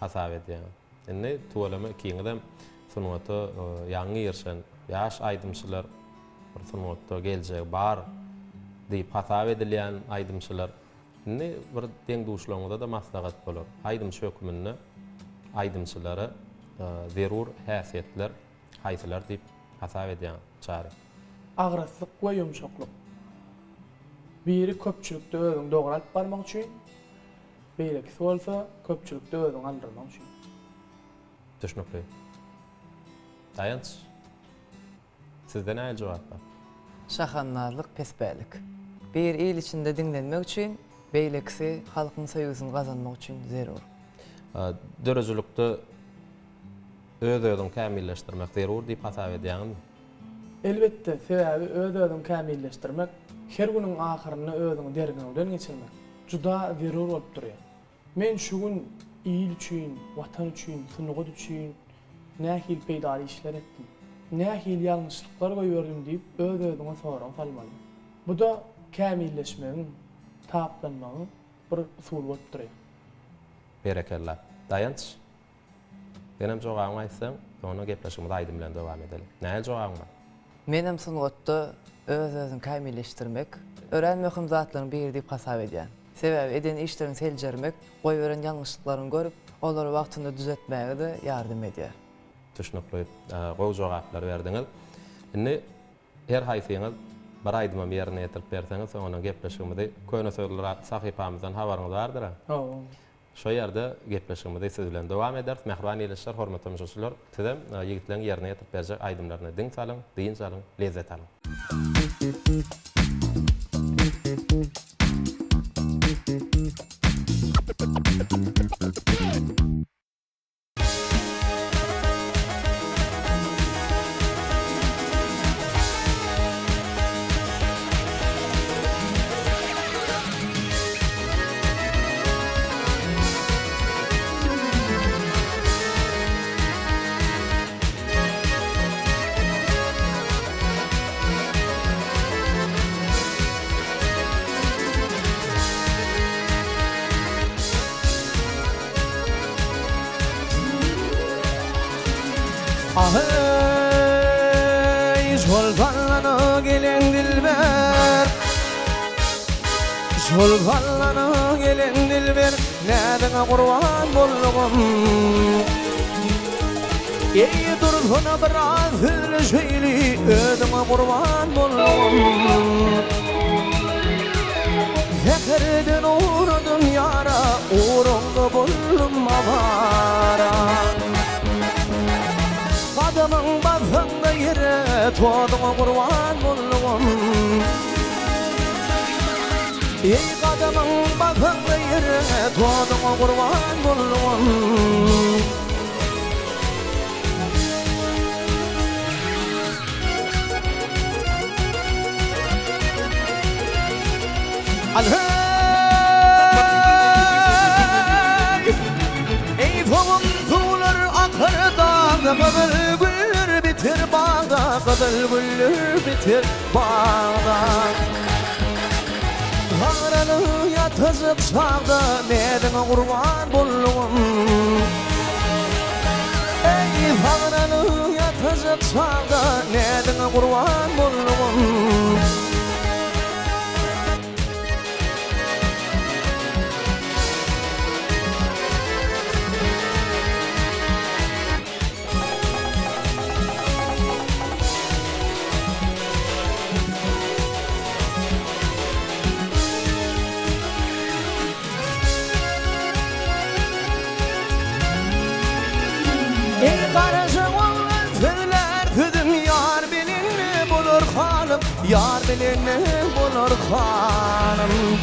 hasap edýär. Indi tuwalamy kiňidem sunwaty ýangy ýerşen ýaş aýdymçylar bir sunwatda geljek bar diýip hasap edilýän aýdymçylar indi bir deňduşlaryňda da maslahat bolar. Aýdymçy hökümini aýdymçylary zerur häsiýetler haýsylar diýip hasap edýär. Çary. Agraslyk we ýumşaklyk. Biri köpçülükde özüň dogry alyp barmak üçin, birikisi bolsa köpçülükde özüň aldyrmak üçin. Düşnükli. Dayanç. Sizden näme jogap bar? Şahanlarlyk, pesbälik. Bir il içinde dinlenmek üçin, beýlekisi halkyň sevgisini gazanmak üçin zerur. Dörejülükde öz-özüni kämilleşdirmek zerur diýip hasap edýärmi? Elbette, sebäbi öz-özüni kämilleşdirmek, her günüň ahyryny özüň dergiňden geçirmek juda zerur bolup durýar. Men şu gün il üçin, watan üçin, sunugat üçin nähil peýdary işler etdim. Nähil ýalňyşlyklar goýberdim diýip öz-özüňe soraň salmaly. Bu da kämilleşmegiň, taplanmagyň bir usul bolup durýar. Berekellah. Dayanç. Benim jogabymy aýtsaň, onu gepleşigimizi aýdym bilen dowam edelim. Näme jogabyň bar? Menem sungatda öz-özüni kämilleşdirmek, öğrenmekim zatlaryny bir diýip hasap edýär. Sebäbi eden işlerini seljermek, goýberen ýalňyşlyklaryny görüp, olary wagtynda düzeltmäge de ýardym edýär. Düşnükli. Gowy jogaplar berdiňiz. Indi her haýsyňyz bir aýdyma ýerine ýetirip berseňiz, onu gepleşigimizi köýne sözler sahypamyzdan habaryňyz bardyr. Şo ýerde gepleşigimizi siz bilen dowam ederiz. Mehriban ýeşler, hormatly tomoshaçylar, sizem ýigitleriň ýerine ýetip berjek aýdymlaryny diň salyň, diň salyň, lezzet alyň. Ahey, şolgallana gelen dilber, şolgallana gelen dilber, nädine gurban boldum. Ey durhuna biraz hülşeyli, ödüme gurban boldum. Zekerden uğradım yara, uğrunda boldum avara. Qadamyň bazanda ýere toduňa gurban boldum. Ey qadamyň bazanda ýere toduňa gurban boldum. Ey fowum tular akarda, bülbüller bitir bağda. Kızıl güllü biter bağda Ağranı yatızıp çağda Nedine kurban bollum Ey ağranı yatızıp çağda Nedine kurban bollum Ey karıcık olan tüyler tüdüm yar bilinme bulur hanım Yar bilinme bulur hanım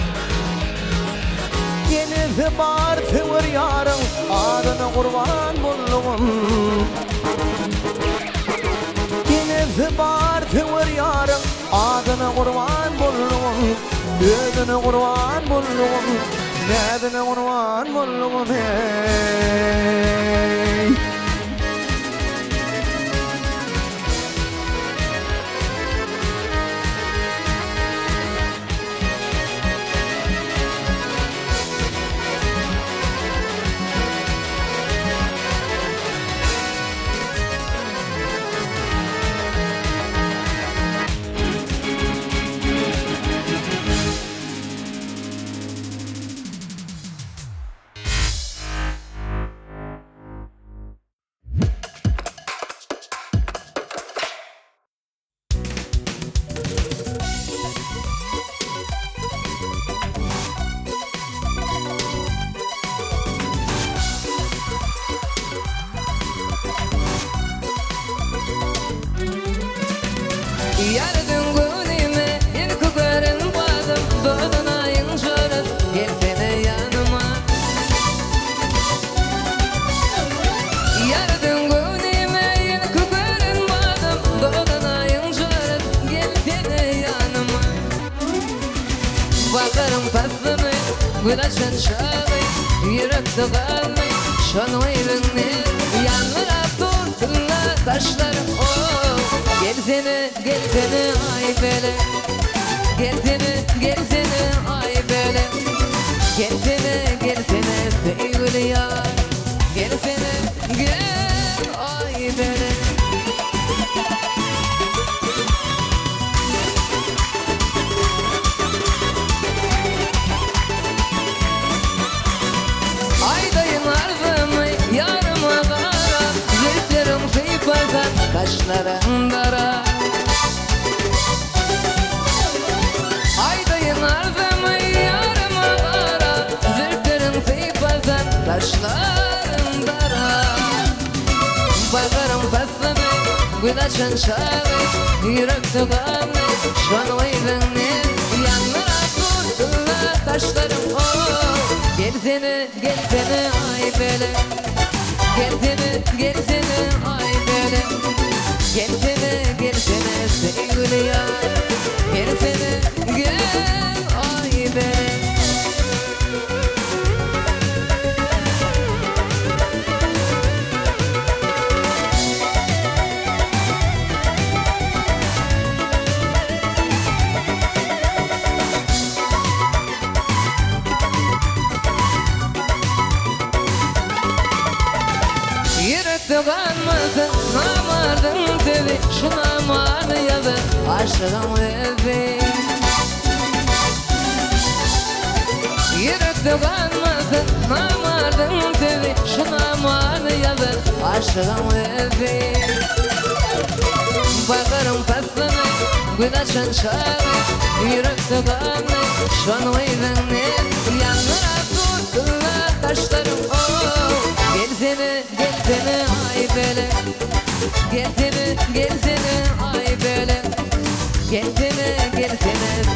Yeni bar tüvür yarın adını kurban buldum Yeni bar tüvür yarın adını kurban buldum Ödünü kurban buldum Nedine kurban buldum hey Yardın gönlüme ilk görün badım Doğdun ayın çoruz gelsene yanıma Yardın gönlüme ilk görün badım Doğdun ayın çoruz gelsene yanıma Bakarım tatlını gül açan çağı Yürekte kalmay şonu evinle Yanlara durduğunda taşlarım Gelsene, gelsene ay bele Gelsene ay bele Gelsene sevgili yar Gelsene gel ay bele Aydayın arzımı yarıma kara Zülflerim sıypazan kaşlarım dara Aydayın arzımı yarıma kara Zülflerim sıypazan kaşlarım dara Bakarım taslını gül açan çağı Yürekte kalmay şonu evinle Yanlara durduğunda taşlarım Gelsene ay bele Gelsene ay bele Gelsene sevgili yar Gelsene gel ay bele Yürekte kalmasın namardın tevi Şu namarı yazın aşkım evi Yürekte kalmasın namardın tevi Şu namarı yazın aşkım evi Bakarım taslını gül açan çağı Yürekte kalmay şonu evinle Yanlara durduğunda taşlarım Gelsene ay bele Gelsene ay bele Gelsene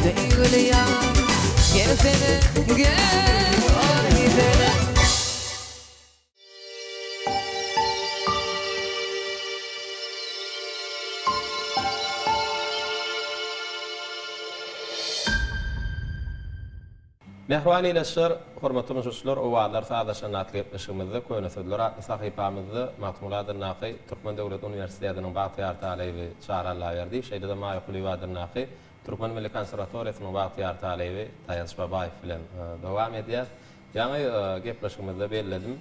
sevgili yar Gelsene gel ay bele Mehriban ileşler, hormatly müşahiçler, owalar sadaşan atlyplaşymyzda köne sözler atly sahypamyzda Matmula Dırnaqy Türkmen Döwlet Uniwersitetiniň Bagtyar talebi çağrılar berdi. Şeýle de Maýykuly Dırnaqy Türkmen Milli Konserwatoriýasynyň Bagtyar talebi Taýans Babaýew bilen dowam edýär. Ýa-ni gepleşmegde belledim.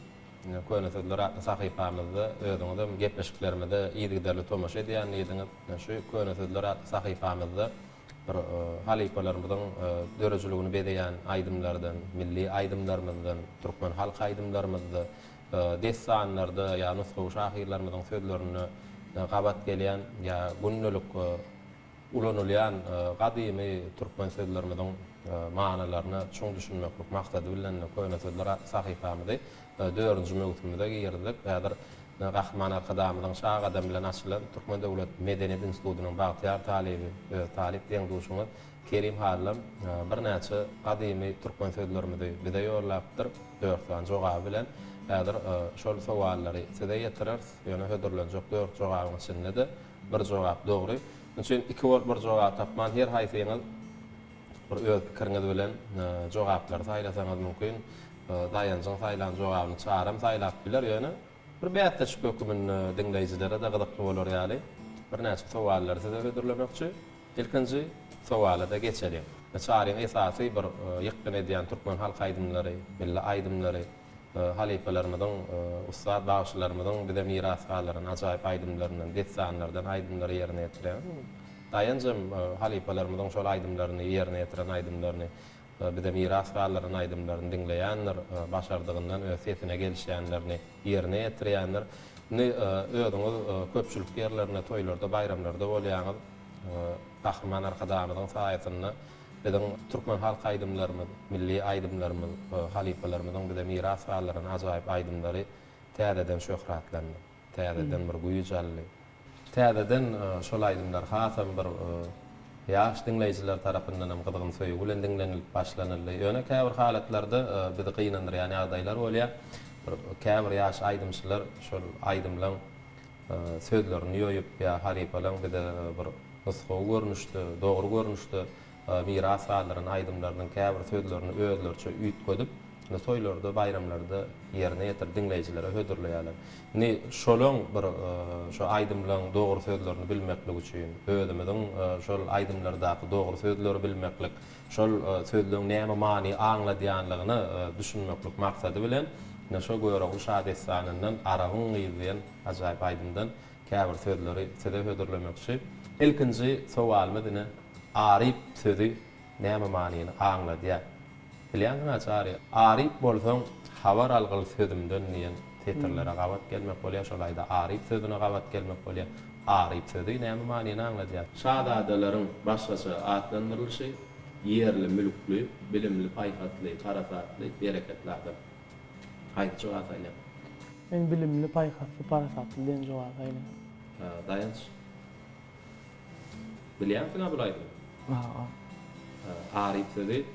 Köne sözler atly sahypamyzda özüňizde gepleşiklerimizde ýygydarly tomaşa edýän ýediňiz. Şu köne sözler atly sahypamyzda bir halipalarımızın döreciligini bedeyen aydımlardan, milli aydımlarımızdan, Türkmen halk aydımlarımızda, destanlarda ya nusxu şahirlerimizin sözlerini qabat gelen ya günnülük ulanılyan qadimi Türkmen sözlerimizin manalarını çoğun düşünmeklik maqsadı bilen köne sözler sahypamyzda 4-nji mewsimde girdik. Rahman arkadamyň şaha adam bilen açylan Türkmen Döwlet Medeniýet Institutynyň Bagtyar talebi talip diýen duşuňy Kerim Harlam bir näçe qadimi Türkmen sözlerimizi bize ýorlapdyr. 4 tane jogap bilen häzir şol sowallary size ýetirer. Ýöne hödürlenjek 4 jogabyň içinde de bir jogap dogry. Üçin 2 bol bir jogap tapman her haýsyňyz bir öz pikiriňiz bilen jogaplar saýlasaňyz mümkin. Daýanjyň saýlan jogabyny çağıram saýlap biler ýöne. Bir bätde şükökümün dinleýijilere de gydykly bolar ýaly. Bir näçe sowallary size hödürlemekçi. Ilkinji sowala da geçelim. Çağrıň esasy bir ýykdyn edýän Türkmen halk aydymlary, milli aydymlary, halipalarymyzyň, ustad bagşylarymyzyň bize miras gallaryň ajaýyp aydymlarynyň, destanlardan aydymlary ýerine ýetirýän. Daýanjym halipalarymyzyň şol aydymlaryny ýerine ýetiren aydymlaryny bize miras gallaryň aydymlaryny dinleýänler, başardygyndan öýsetine gelişýänlerini ýerine ýetirýänler. Özüňiz köpçülik ýerlerine, toýlarda, bayramlarda bolýaňyz Kahraman arkadamyzyň saýatyny biziň Türkmen halk aydymlarymyz, milli aydymlarymyz, halipalarymyzyň bize miras gallaryň ajaýyp aydymlary täzeden şöhratlandy. Täzeden bir güýjally. Täzeden şol aydymlar hasam bir ýaş dinleýijiler tarapyndan hem gydygyny söýüp bilen dinlenip başlanyldy. Ýöne käbir halatlarda bizi gynandyr, ýani adaýlar bolýar. Käbir ýaş aydymçylar şol aydymlaň sözlerini ýoýup ýa halipalar bize bir nusxu görnüşde, dogry görnüşde miras gallaryň aydymlarynyň käbir sözlerini özlerçe üýtgedip, toýlarda, bayramlarda ýerine ýetir dinleýijilere hödürleýärler. Şolaň bir şo aydymlaryň dogry sözlerini bilmeklik üçin, özümiziň şol aydymlardaky dogry sözleri bilmeklik, şol sözleriň näme many aňladýanlygyny düşünmeklik maksady bilen şo goýrak şa destanyndan aragyň ýyzýan ajaýyp aydymdan käbir sözleri size hödürlemekçi. Ilkinji sowalymyz arip sözi näme manyny aňladýar? Bilýänmi açary? Arip bolsaň habar algyl sözümden diýen tetirlere gabat gelmek bolýar, şolayda arip sözüne gabat gelmek bolýar. Arip sözi näme manyny aňladýar? Şahadalaryň başgaça atlandyrylyşy ýerli, mülkli, bilimli, paýhatly, parasatly, bereketlidir. Haýdy jogap aýlan. Men bilimli, paýhatly, parasatly diýen jogap aýlan. Daýanç. Bilýänsiňa bulaydy? Arip sözi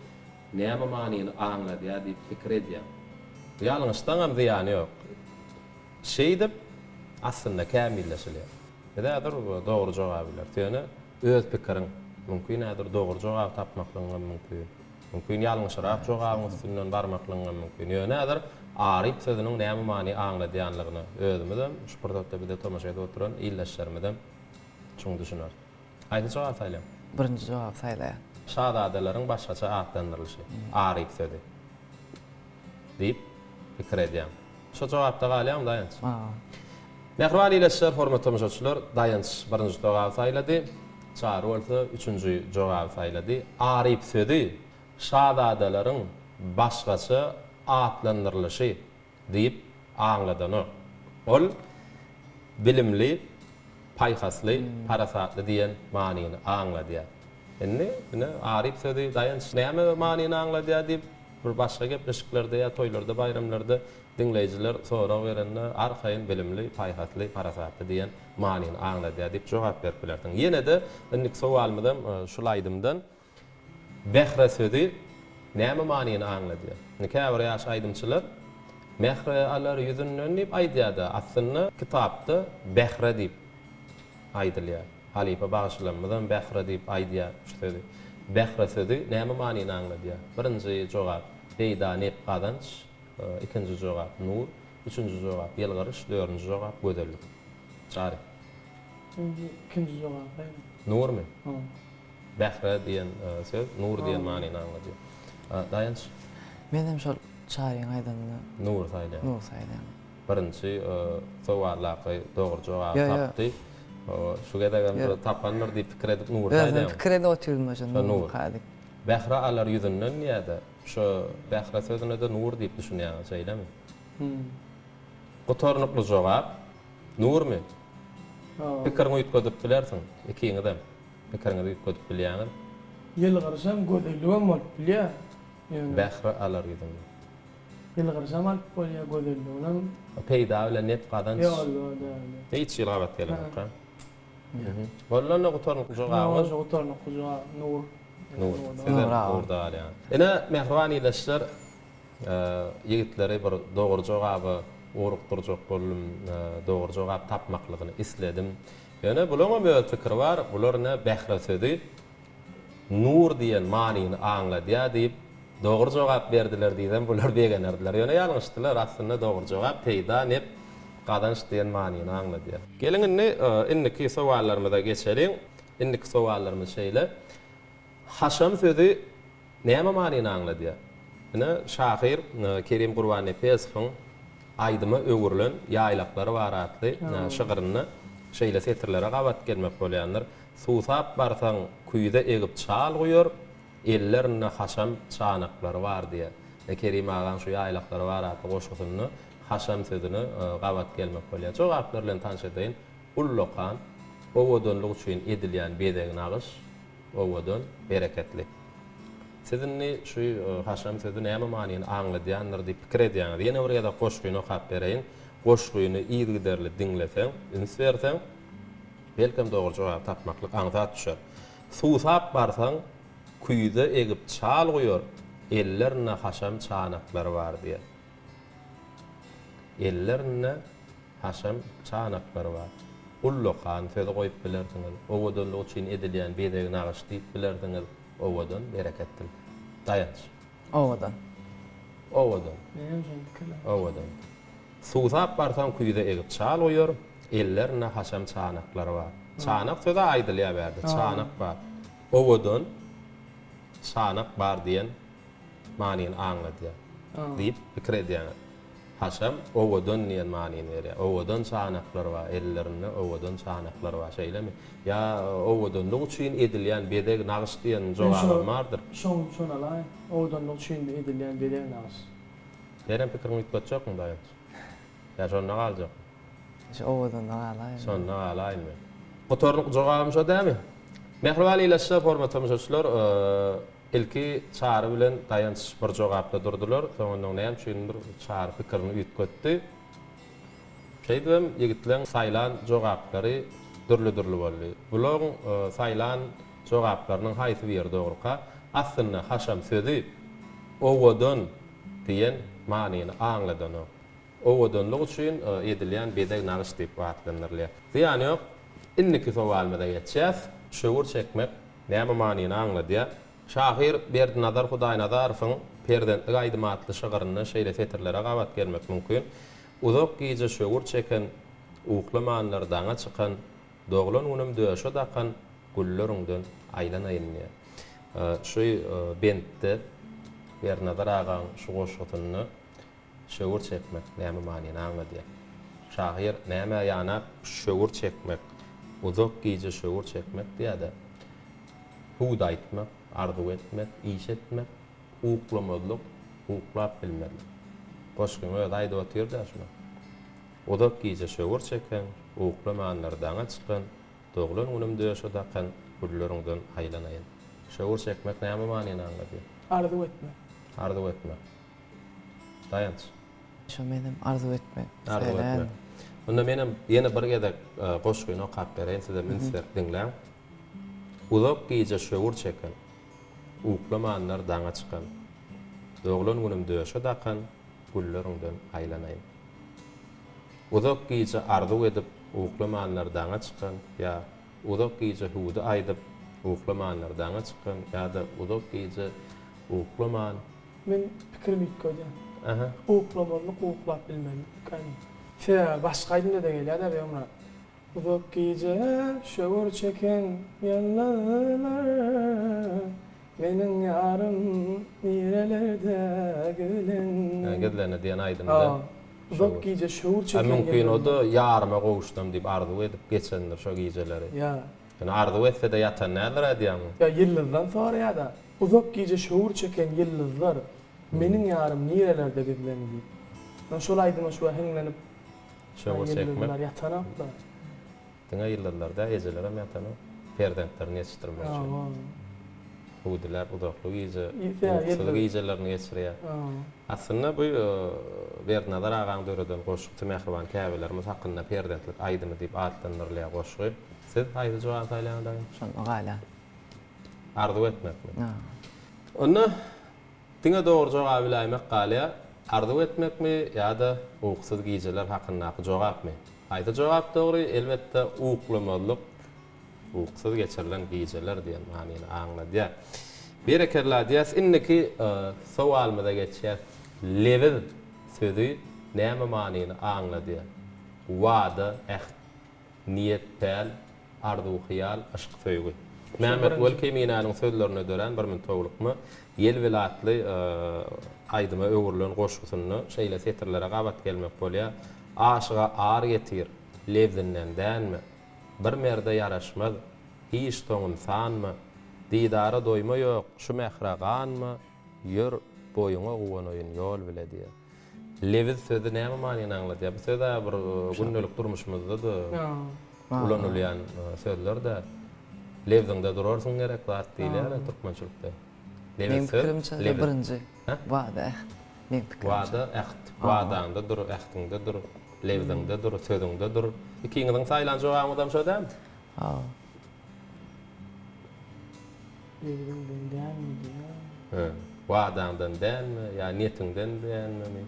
näme manyny aňladýar diýip pikir edýär. Ýalňyşdan hem ziýany ýok. Şeýdip aslynda kämilleşilýär. Näder dogry jogap biler. Ýöne öz pikiriň mümkin näder dogry jogap tapmaklygy mümkin. Mümkin ýalňyşrak jogabyň üstünden barmaklygy mümkin. Ýöne näder arip sözüniň näme many aňladýanlygyny özümizem şu portatda bir de tomaşa edip oturan illeşlermeden çoň düşünür. Haýdy jogap aýlan. Birinji jogap saýlaýar. şahadalaryň başgaça atlandyrlyşy, arif sözi diýip pikir edýär. Şo jogapda galýam daýanç. Mehriban ileşler, hormatly müşahiçler, daýanç birinji jogap saýlady, çary bolsa üçünji jogap saýlady. Arif sözi şahadalaryň başgaça atlandyrlyşy diýip aňladany. Ol bilimli, paýhasly, parasatly diýen manyny aňladýar. Indi arif sözi daýanç näme manyny aňladýar diýip bir başga gepleşiklerde ýa toýlarda, bayramlarda dinleýijiler sorak berende arkaýyn bilimli, paýhasly, parasatly diýen manyny aňladýar diýip jogap beripler. Ýene de indik sowalymdan şulaýdymdan behre sözi näme manyny aňladýar? Näme ýaş aýdymçylar mehre alar ýüzünden diýip aýdýardy. Aslynda kitapda behre diýip aýdylýar. Halipa bağışlanmadan behre diýip aýdýar şu sözi. Behre sözi näme manyny anglady? Birinji jogap peýda nep gadanç, ikinji jogap nur, üçüncü jogap ýelgarış, dördüncü jogap gözellik. Çary. İkinci jogap aýdy. Nurmy? Ha. Behre diýen söz nur diýen manyny anglady. Daýanç Menem şol çaryň aýdandy. nur saýdy. Nur saýdym. Birinji sowatlaky dogry jogap Yo, yo. tapdy. Şu gedegen tapanlar diýip pikir edip nur Özüm saýdy. pikirde oturdum aşan Nur. nur kadyk. Behre alar yüzünden ýa-da şu behre sözüne de nur diýip düşünýär, şeýlemi? Gotornukly jogap nurmy? Pikiriňi ýetgedip bilersiň, ikiňi de. Pikiriňi ýetgedip bilýäňiz. Ýelgarysam gözelligem bolup bilýär. Ýöne Behre alar yüzünden. ýelgarysam alyp bolýar gözelligem. Peýda bilen net gadanç. Ýolda da. Hiç ýylgabat gelen ha. Bollana gotornukly jogap. Şu oturna kuzuğa nur. Nur. Nur, Orda ýa. Ene mehribaniyleşler ýigitleri bir dogry jogaby orukturjak boldum, dogry jogap tapmaklygyny isledim. Ýöne bulaňa bir pikir bar, bular ne behre sözi nur diýen manyny anladýa diýip dogry jogap berdiler diýden bular begenerdiler. Ýöne ýalňyşdylar, aslynda dogry jogap peýda nep gadanç diýen manyny anladýar. Geliň inniki sowallarymyza geçelim. Inniki sowallarymyz şeýle. Haşam sözi näme manyny anladýar? Ine şahyr Kerim Gurbany Pesowyň aýdyma öňürlen ýaýlaklary baratly şygyryny şeýle setirlere gabat gelmek bolýanlar. Suwsap barsaň kuýda egip çal goýar, ellerine haşam çanaklary bar diýe. Kerim agan şu ýaýlaklary baratly goşgyny haşam sözüni gabat gelmek bolýar. Jogaplar bilen tanşadyň. Ullokan owodonlyk üçin edilýän bedegin agyş owodon bereketli. Sizinni şu haşam sözü näme manyny anladýanlar diýip pikir edýäňiz. Ýene bir ýa-da goşgyny okap bereýin. Goşgyny ýygyderli diňleseň, üns berseň, belkem dogry jogap tapmaklyk aňzat düşer. Suwsap barsaň kuýda egip çal goýar, ellerine haşam çanaklary bar diýer. Ellerine haşam çanaklary bar. Ullokan sözi goýup bilerdiňiz. Owodonlyk üçin edilýän bedegin agyş diýip bilerdiňiz. Owodon bereketli. Daýanç. Owadan. Owodon. Benim şol pikirler. Owodon. Suwsap barsaň kuýda egip çal goýar, ellerine haşam çanaklary bar. Çanak sözi aýdylýa berdi. Çanak bar. Owodon çanak bar diýen manyny anladýar. Diýip pikir edýäňiz. Haşam owodon diýen manyny berýär. Owodon çanaklary bar, ellerine owodon çanaklary bar şeýlemi? Ya owodonlyk üçin edilýän bedeg nagyş diýen jogabym bardyr. Şon alay. Odan üçin edilýän bedeg nagyş. Derem pikiriňi ýetgetjekmi daýanç? Ya şonda galjak. Şu owadan alay. Şonda alaýmy? Gotorlyk jogabym şo dämi? Mehribaniyleşler hormatymyzlar ilki çary bilen daýanç bir jogapda durdular. Soňra näme üçindir çary pikirini ýetgetdi. Şeýdem ýigitleň saýlan jogaplary dürli boldy. Bular saýlan jogaplarynyň haýsy bir dogruka aslynda haşam sözi owodon diýen manyny anladyny. Owodonlyk üçin edilýän bedeg nagyş diýip atlanyrlar. Ýani ýok, inniki sowalmyza geçýäs. Şöwür çekmek näme manyny anladýar? Şahyr Berdinazar Hudaýnazarowyň perdentlik aýdymatly şygyryny şeýle setirlere gabat gelmek mümkin. Uzak giýje şöwür çeken, uklamanlar daňa çykan, doglan unum döşe dakan gullörüňden aýlanaýyn. Şu bentde Berdinazar agaň şu goşgyny şöwür çekmek näme manyny anladýar? Şahyr näme ýana şöwür çekmek, uzak giýje şöwür çekmek diýär. Huda aýtmak, arzu etmek, iş etmek, uklamadlyk, uklap bilmedlik. Goşgyny öýde aýdyp otyrdy aşma. Odak giýje şöwür çeken, uklamanlar daňa çykan, doglan unum döşe dakan gullörüňden aýlanaýyn. Şöwür çekmek näme manyny anladýar? Arzu etmek. Arzu etmek. Daýanç. Şu menem arzu etmek. Arzu etmek. Onda menem ýene bir gedek goşgyny okap bereýin, size minser diňläň. Uzak giýje şöwür çeken, uklamanlar daňa çykan, doglan unum döşe dakan gullörüňden aýlanaýyn. Uzak giýje arzu edip uklamanlar daňa çykan, ýa uzak giýje huda aýdyp uklamanlardan çıkan ya da uzak gece uklaman. Men pikir bitkoýan. Aha. Uklamaly uklap bilmeli. Kani. Başgaýdym da gelýär da beýimra. Uzak gece şöwür çeken yanlar. Menin yarım nirelerde gülen. Gidlene diyen aydımda. Uzak gece şöwür çeken. Mümkin o da yarıma gowuşdum diýip arzu edip geçenler şo geceleri. Ya. Yani arzu etse de yatan näler edýärmi? Ya yıldızdan sonra ya da uzak gece şöwür çeken yıldızlar menin yarım nirelerde gülen diýip. Ben şol aýdyma şu heňlenip Şöwür çekmek. yıldızlar yatanaplar. Diňe ýyllarda ejeler hem yatan. Perdentlerini yetiştirmek için. Hudiler udaklı gece, uksulu gecelerini geçiriyor. Aslında bu Bernadar ağan dörüden koşuktu mehriban käbelerimiz hakkında perdentlik aydımı deyip adlanırlıya koşuyor. Siz haydi cevap aylandayın. Şonu gala. Arzu etmek mi? Onu diňe doğru cevap bilaymak galya, arzu etmek mi ya da uksuz geceler hakkında cevap mı? Haydi cevap doğru elbette uklamalık. Uksuz geçirilen geceler diyen manini anladı. Bir ekerler diyes inneki soğalmada geçer level sözü näme manini anladı. Wada, niyet, pel, arzu, hiyal, aşk söýgü. Mehmet Welkeminanyň sözlerini dören bir min towlukmy yel velatly aýdyma öwürlen goşgusyny şeýle setirlere gabat gelmek bolýar. Aşyga ar getir, lewdinden dänmi? Bir merde yaraşmaz, hiç toňun sanmy, didara doýma ýok, şu mehraganmy, ýör boýuňa gowanaýyn ýol bile diýer. Lewid sözü näme manýany anlatýar? Bu söz bir gündelik durmuşymyzda da ulanylýan sözler de lewdiňde durarsyň gerek zat diýler türkmençilikde. Benim pikirimçe birinci. Wada. Wada, äht. Wadanda dur, ähtiňde dur, lewdiňde dur, sözüňde dur. İkiňiziň saýlan jogabym şo däm? Wadandan dänmi? Ya niyetiňden dänmi?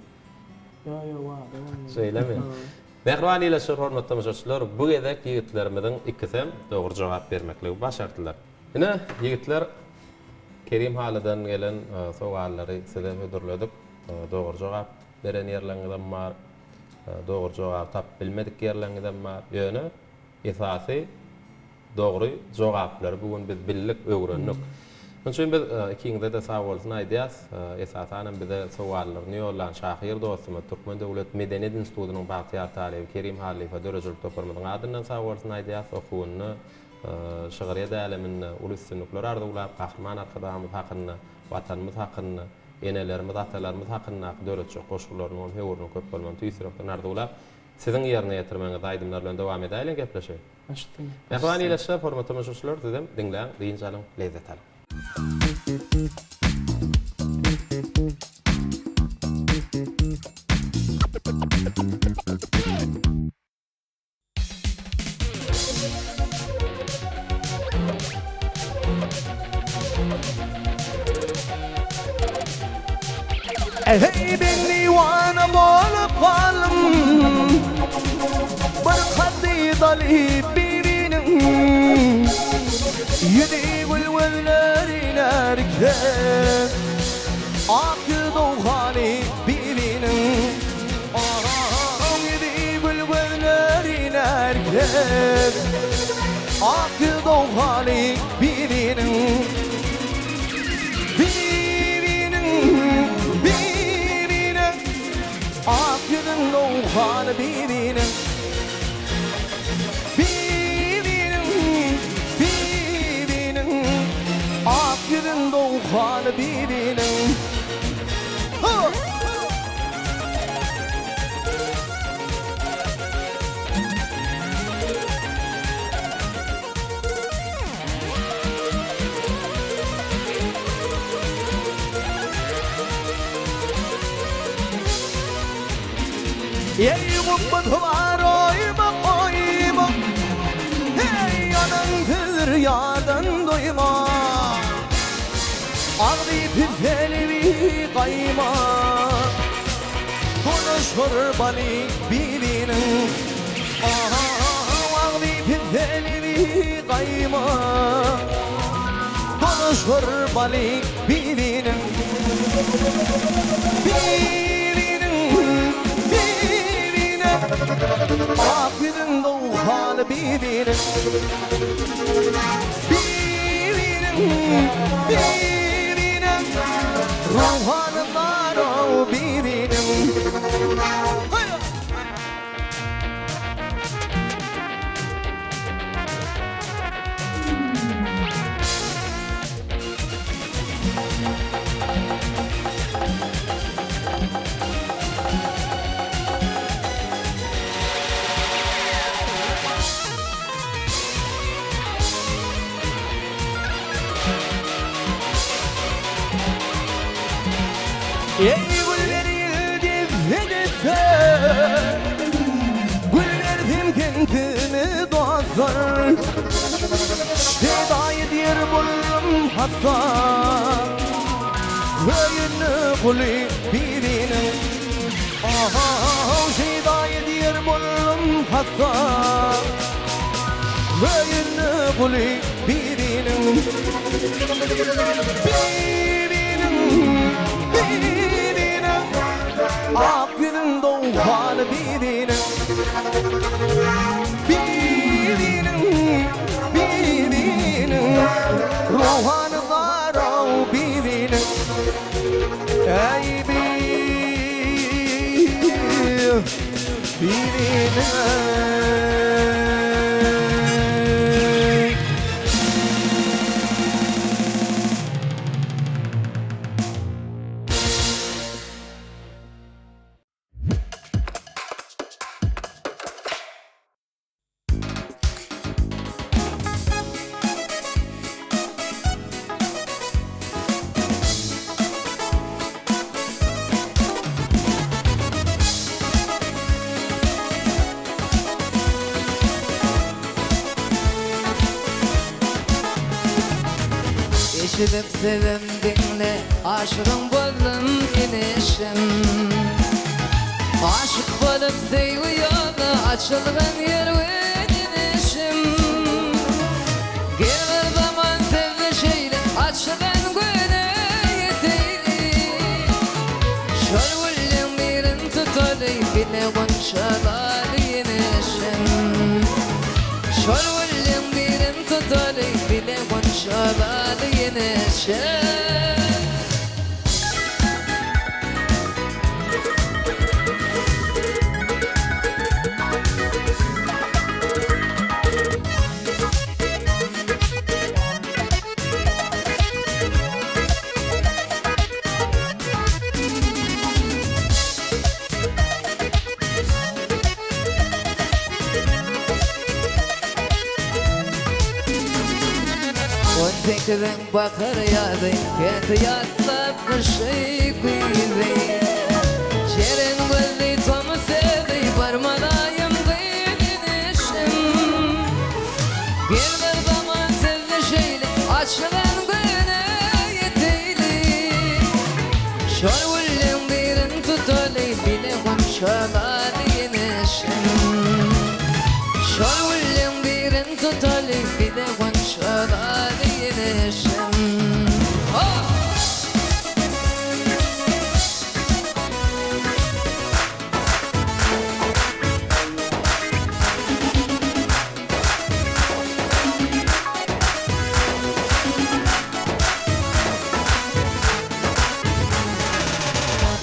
Ya wada. Söýlemi? Mehriban ile hormatly tamaşaçylar, bu gedek ýigitlerimiziň ikisi dogry jogap bermekle başardylar. Ine ýigitler Kerim halydan gelen sowallary size ödürledik. Dogry jogap beren ýerlerden bar. Dogry jogap tap bilmedik ýerlerden bar. Ýöne esasy dogry jogaplary bugün biz billik öwrendik. Şoň biz ikiňde de sawalsyny aýdýas. Esasanem bize sowallaryny ýollan şahyr dostum Türkmen Döwlet Medeniyet Institutynyň bagtyar talebi Kerim Halifa dörejilik toparmadyň adyndan sawalsyny aýdýas. Okuwyny şygyryýat aleminde ulussunluklar arduglap gahryman arkadaşymyz hakynda, watanymyz hakynda, enelerimiz, atalarymyz hakynda döretçi goşgularyny hewrüni köp bolman tüýsürekden arduglap siziň ýerine ýetirmeňiz aýdymlar bilen dowam edeýin gepleşeýin. Açtım. Mehriban ile hormatly tamaşaçylar dedim, diňläň, diýinçalyň, lezzet alyň. Hey ben divana bolup kalım, bir kadidali birinin yedi gülgüllerin erken akı doğali birinin yedi gülgüllerin erken akı doğali birinin Akıdın doğan birinin Akıdın doğan birinin Ey mutlu var oyma oyma Hey yanandır yardan doyma Ağlı püfeli bir kayma Konuşur balik birinin Ağlı püfeli bir kayma şurbalik bibinin Akgülün doğal bibinin Ruhanı var o bibinin Ey gülleri yıldız hedefte Güllerdim kendimi doğar Şedayı diyer buldum hatta Köyünü kuli birinin Şedayı diyer buldum hatta Köyünü kuli birinin Akgülün doğal birinin Ruhanı var o birinin Ey birinin Eşidip sevimdinle aşığım buldum inişim Aşık bolup seviyordu açılgan yer ve dinişim Gel bir zaman sevleşeyle açılan güne yeteyli Şol gülün birin tutalay bile konşalalı inişim Şol gülün birin tutalay bile konşalalı inişim Tekren bakar yadı, keti yatlap kışı kuydu Çeren göldi tomu sevdi, barmadayım kıyınışım Bir zaman sevleşeyle, açılan güne yeteyli Şol gülün birin tutalay, bile konşalalı inişim Şol gülün birin tutalay, bile konşalalı inişim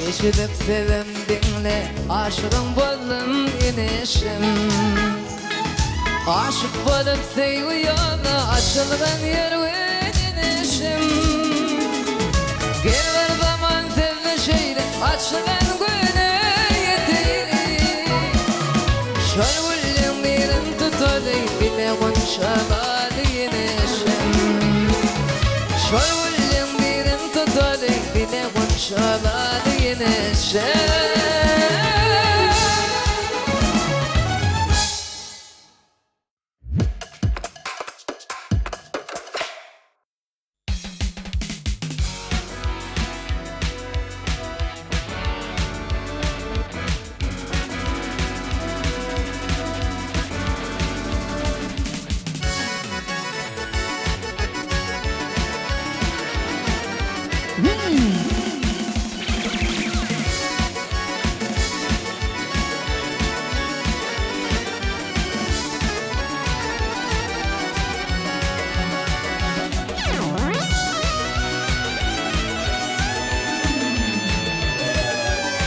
Eşidip sevimdinle aşığım buldum inişim Aşık bolup seviyordu açılgan yer ve dinişim Gel bir zaman sevleşeyle açılan güne yeteyli Şol gülün birin tutalay bile konşalalı inişim Şol gülün birin tutalay bile konşalalı inişim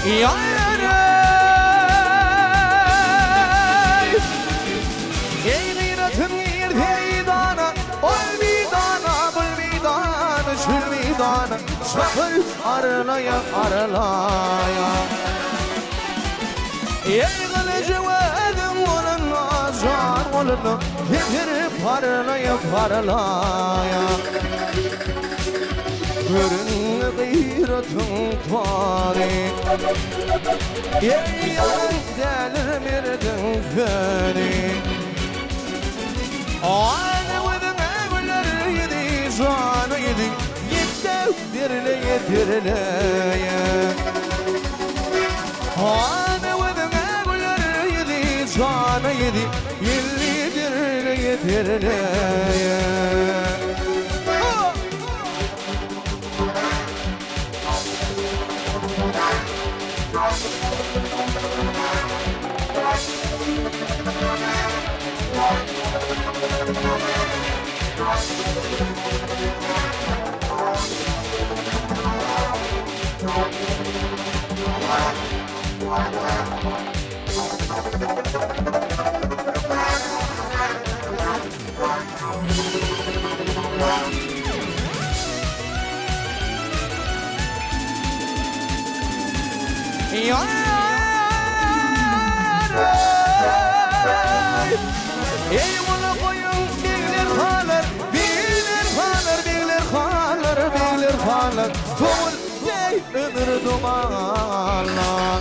Ey gıyratın yerde idana, ol midana, bul midana, şül midana, çakıl arılaya arılaya. Ey gılıcı vedin olun azar olun, getirip parılaya parılaya. Görün gıyratın tari, ey yanın delirmirdin feni. Ağanı vıdın evler yedi, canı yedi, yetti dirle yedirleye. Ağanı vıdın evler yedi, canı yedi, yelli dirle yedirleye. Ey ola koyun bilir halar, bilir halar, bilir halar, bilir halar. Tuğul dey ömür dumanlar.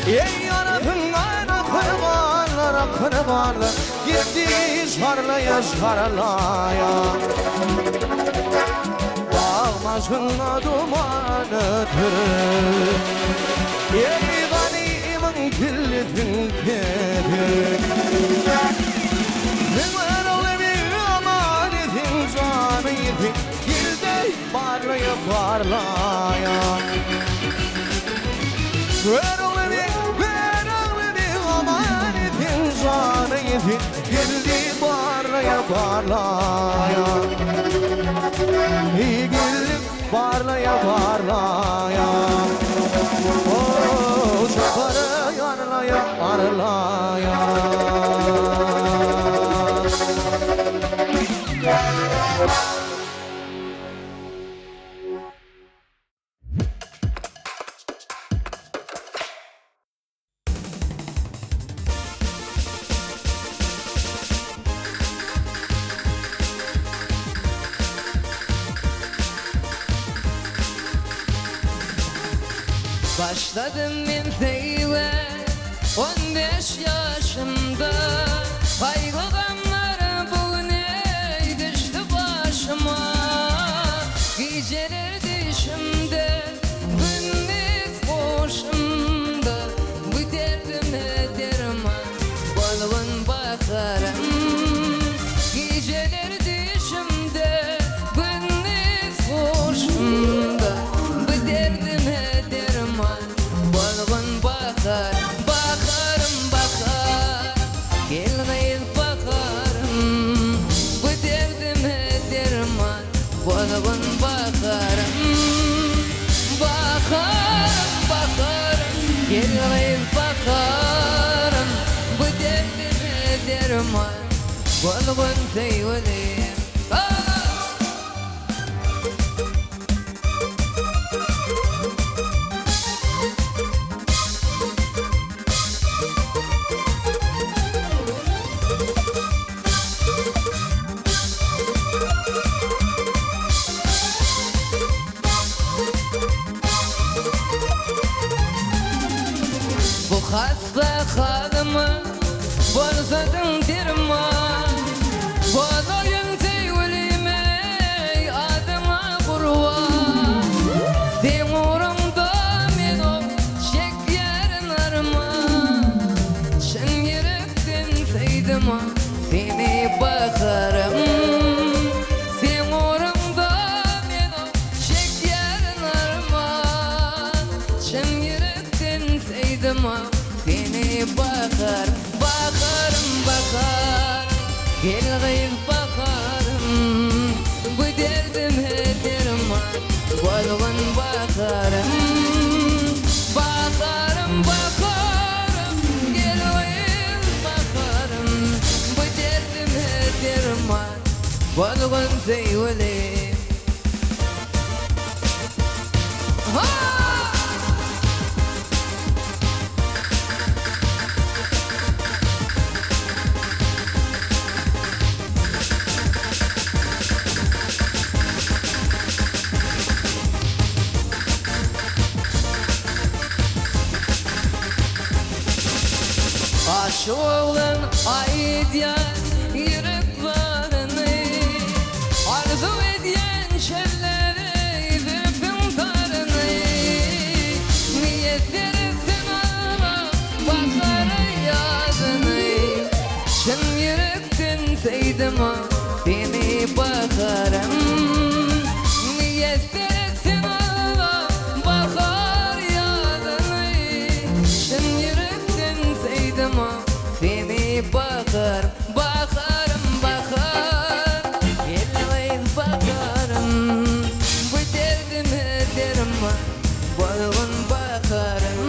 Ey yaratın ayna kırmalar, kırmalar. Gitti şarlaya şarlaya. Bağmasına dumanıdır. Ey ganimin killetin kedir. Zıvar ol bir amanetin canı yedi, gilde parlaya parlaya. Ver ol bir amanetin canı yedi, gilde parlaya parlaya. Gilde parlaya parlaya. Oh, çakarı yarlaya arlaya. Başladım ben seyle 15 yaşımda. Kaygılanlar bugün düştü başıma. Geceler düşümde, gündüz boşumda. Bu derdime derman balığın bakarım. Geceler düşümde, gündüz boşumda. Bu derdime derman balığın bakar. Bakarım bakar, gelmeyiz bakarım. Bu derdime derman balığın bakarım. Bakarım bakarım, gelmeyiz bakarım. Bu derdime derman balığın sevgilim. Bu hasta halımı bolsadın dirman. Bolayın sevgilime adıma kurban. Sen uğrumda men o şekerin arman. Çın yürekten sevdim seni bakarım. Sen uğrumda men o şekerin arman. Çın yürekten sevdim seni bakar, bakarım bakar. zeywelim Aşık olan aydiyen yüreklerini arzu ediyen şerleri zülfün tarını niyet verirsin ağla bakara yazını şın yürekten seydim seni bakarım niyet verirsin ağla bakar yazını şın yürekten seydim seni bakar, bakarım, bakar Elleğin bakarım Bu derdime derma Balğın bakarım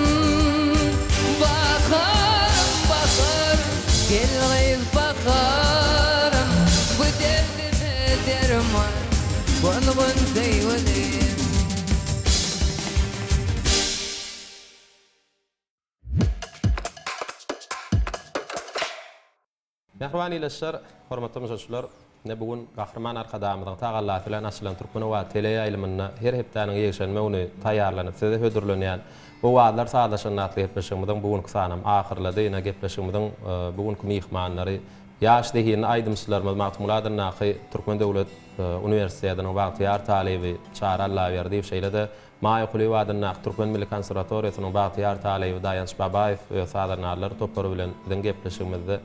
Bakarım, bakar Elleğin bakarım Bu derdime derma Balğın seyvelim Mehriban ileşler, hormatly müşahitler, ne bugün Gahrman arkadamydan tagallat bilen açylan Türkmen we tele ýaýlymyna her hepdäniň ýeşenmegini taýýarlanyp size hödürlenýän bu wagtlar saadaşan natly etmeşigimden bugünkü sanam ahyrlady. Ýene gepleşigimden bugünkü mihmanlary ýaş dehin aýdymçylarymyz Mahmuladyň naky Türkmen Döwlet Uniwersitetiniň wagtyar talebi Çara Allaverdi şeýlede Maýa Kulywadyň naky Türkmen Milli Konserwatoriýasynyň wagtyar talebi Daýanç Babaýew we sadanarlar toplary bilen bilen gepleşigimizde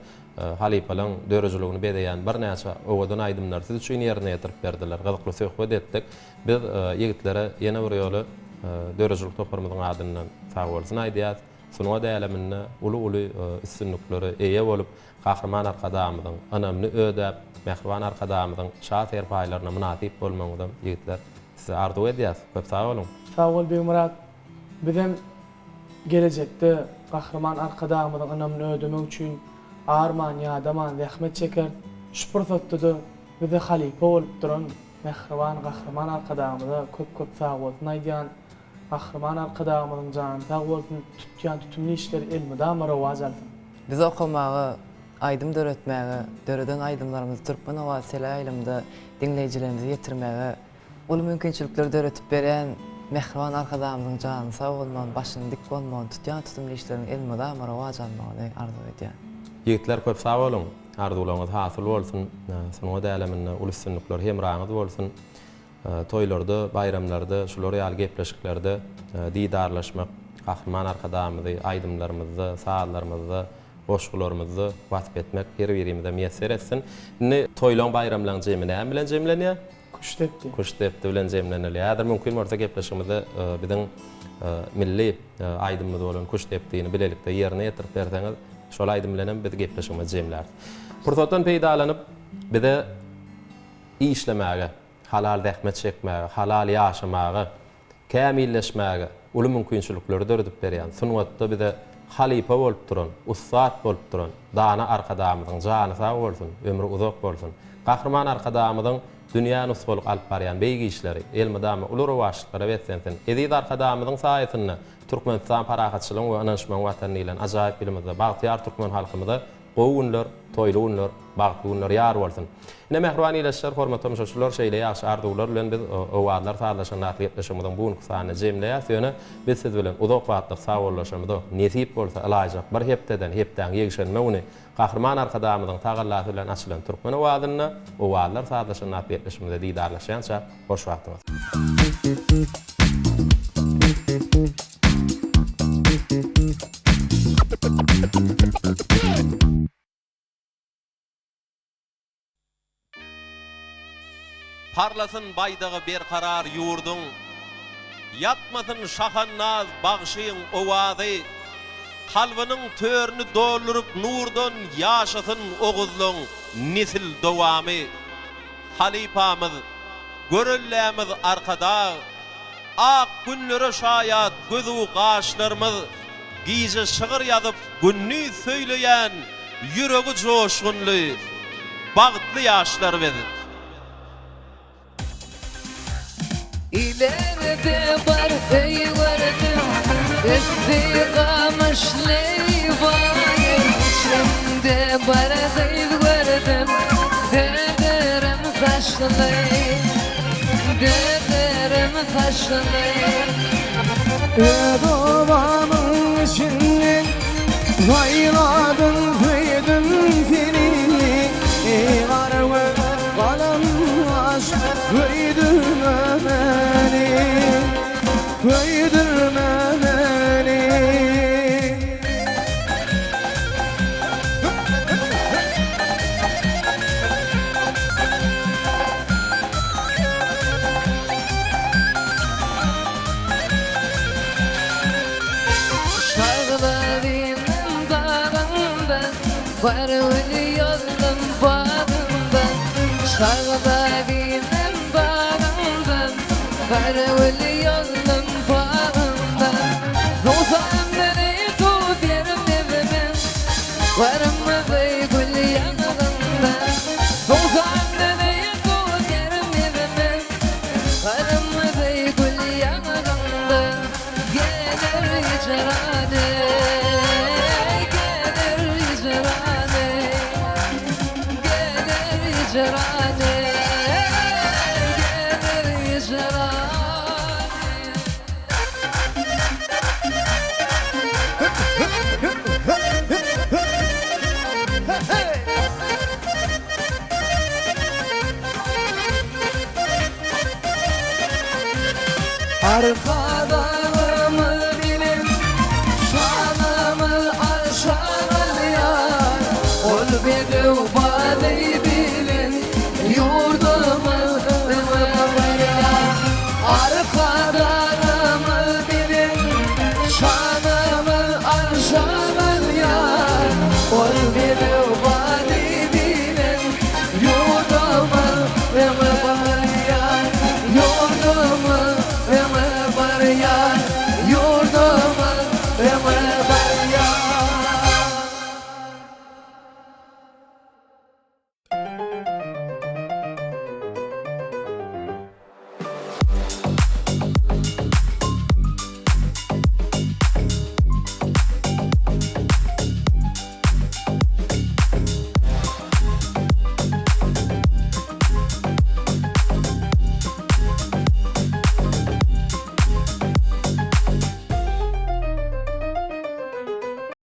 Halipalyň dörejiligini bedeýän bir näçe owadan aýdymlar siz üçin ýerine ýetirip berdiler. Gazykly söhbet etdik. Biz ýigitlere ýene bir ýoly dörejilik toplarymyzyň adyndan sag bolsun aýdýar. Sunuwa däleminde uly üstünlikleri eýe bolup Gahrman arkadamyzyň önämli ödäp Mehriban arkadamyzyň şat erpaýlaryna münasip bolmagydan ýigitler size arzu edýär. Köp sag bolun. Sag bol Begmurat. Bizem gelecekde Gahrman arkadamyzyň önämli ödemek üçin arman ýadaman zähmet çeker. Şu pursatda da bize halipa bolup duran Mehriban Gahrman arkadamyza köp sag bolsun aýdýan. Gahrman arkadamyzyň jany sag bolsun, tutýan tutumly işleri elmydama rowaj alsyn. Biz okumagy, aýdym döretmäge, döreden aýdymlarymyzy Türkmen we tele ýaýlymda dinleýijilerimize ýetirmäge, ulu mümkinçilikleri döretip beren Mehriban arkadamyzyň jany sag bolmagy, başyny dik bolmagy, tutýan tutumly işlerini elmydama rowaj almagy arzu edýär. Ýigitler köp sag bolun. Arzularyňyz hasyl bolsun. Sunuwa däleminde uly üstünlikler hemraňyz bolsun. Toýlarda, bayramlarda, şular ýaly gepleşiklerde didarlaşmak, Gahrman arkadamyzy, aýdymlarymyzy, saatlarymyzy, goşgularymyzy watyp etmek her-birimize meýesser etsin. Ne toýlan bayramlaryň jemine bilen jemlenýär? Kuştepdi bilen jemlenýär. Häzir mümkin bolsa gepleşigimizde biziň milli aýdymymyz bolan kuştepdiňi bilelikde ýerine ýetirip berseňiz, şol aýdym bilen biz gepleşigimiz jemler. Pursatdan peýdalanyp bize işlemäge, halal zähmet çekmäge, halal ýaşamagy, kämilleşmäge uly mümkinçilikleri döredip berýän. Sunwatda bize halipa bolup duran, ussat bolup duran, dana arkadamyzyň jany sag bolsun, ömrü uzak bolsun. Gahrman arkadamyzyň dünýä nusgalyk alyp barýan beýgi işleri, elmydama uly rowaşlyklara wetsensin. Edid arkadamyzyň saýatyny Türkmenistan parahatçylygyň we ananşman watany bilen ajaýyp bilimizde bagtyar Türkmen halkymyza goýunlar, toýlugunlar, bagtlygunlar ýar bolsun. Ne mehriban ileşler, hormatly müşahitler, şeýle ýaşy arzuwlar bilen biz owatlar saýlaşan natly ýetmişimizden bugünkü sany jemleýär. Söýne biz siz bilen uzak wagtlyk sagawlaşmyda nesip bolsa alaýjak bir hepdeden hepden ýegişenmegini Gahrman arkadamyzyň tagallasy bilen açylan Türkmen owadyna owatlar saýlaşan natly ýetmişimizde didarlaşýança hoş wagtyňyz. Parlasın baydağı bir karar yurdun, yatmasın şahannaz bağışıyın ovadı, kalbinin törünü doldurup nurdan yaşasın oğuzluğun nesil dovamı. Halipamız, görüllemiz arkada, ak günlere şayat gözü kaşlarımız, giyce şığır yazıp günlü söyleyen, yüreği coşkunlu, bağıtlı yaşlar verir. İleride var ey gördüm İstiqamış leyvayı İçimde var ey gördüm Dederim taşlı Dederim taşlı Dovanın içinden Vayladın duydum seni Garvı kalanmaz Duydurma beni Duydurma beni Şağlarının dağından Var öyle yolun bağından Şağlarının bağından Var öyle yolun bağından Zozan nereye tuğ yerim evimin Varım mı bey gül yanağından Zozan nereye tuğ yerim evimin Varım mı bey gül yanağından Gelir hicrane Gelir hicrane Gelir hicrane Gelir hicrane Arkada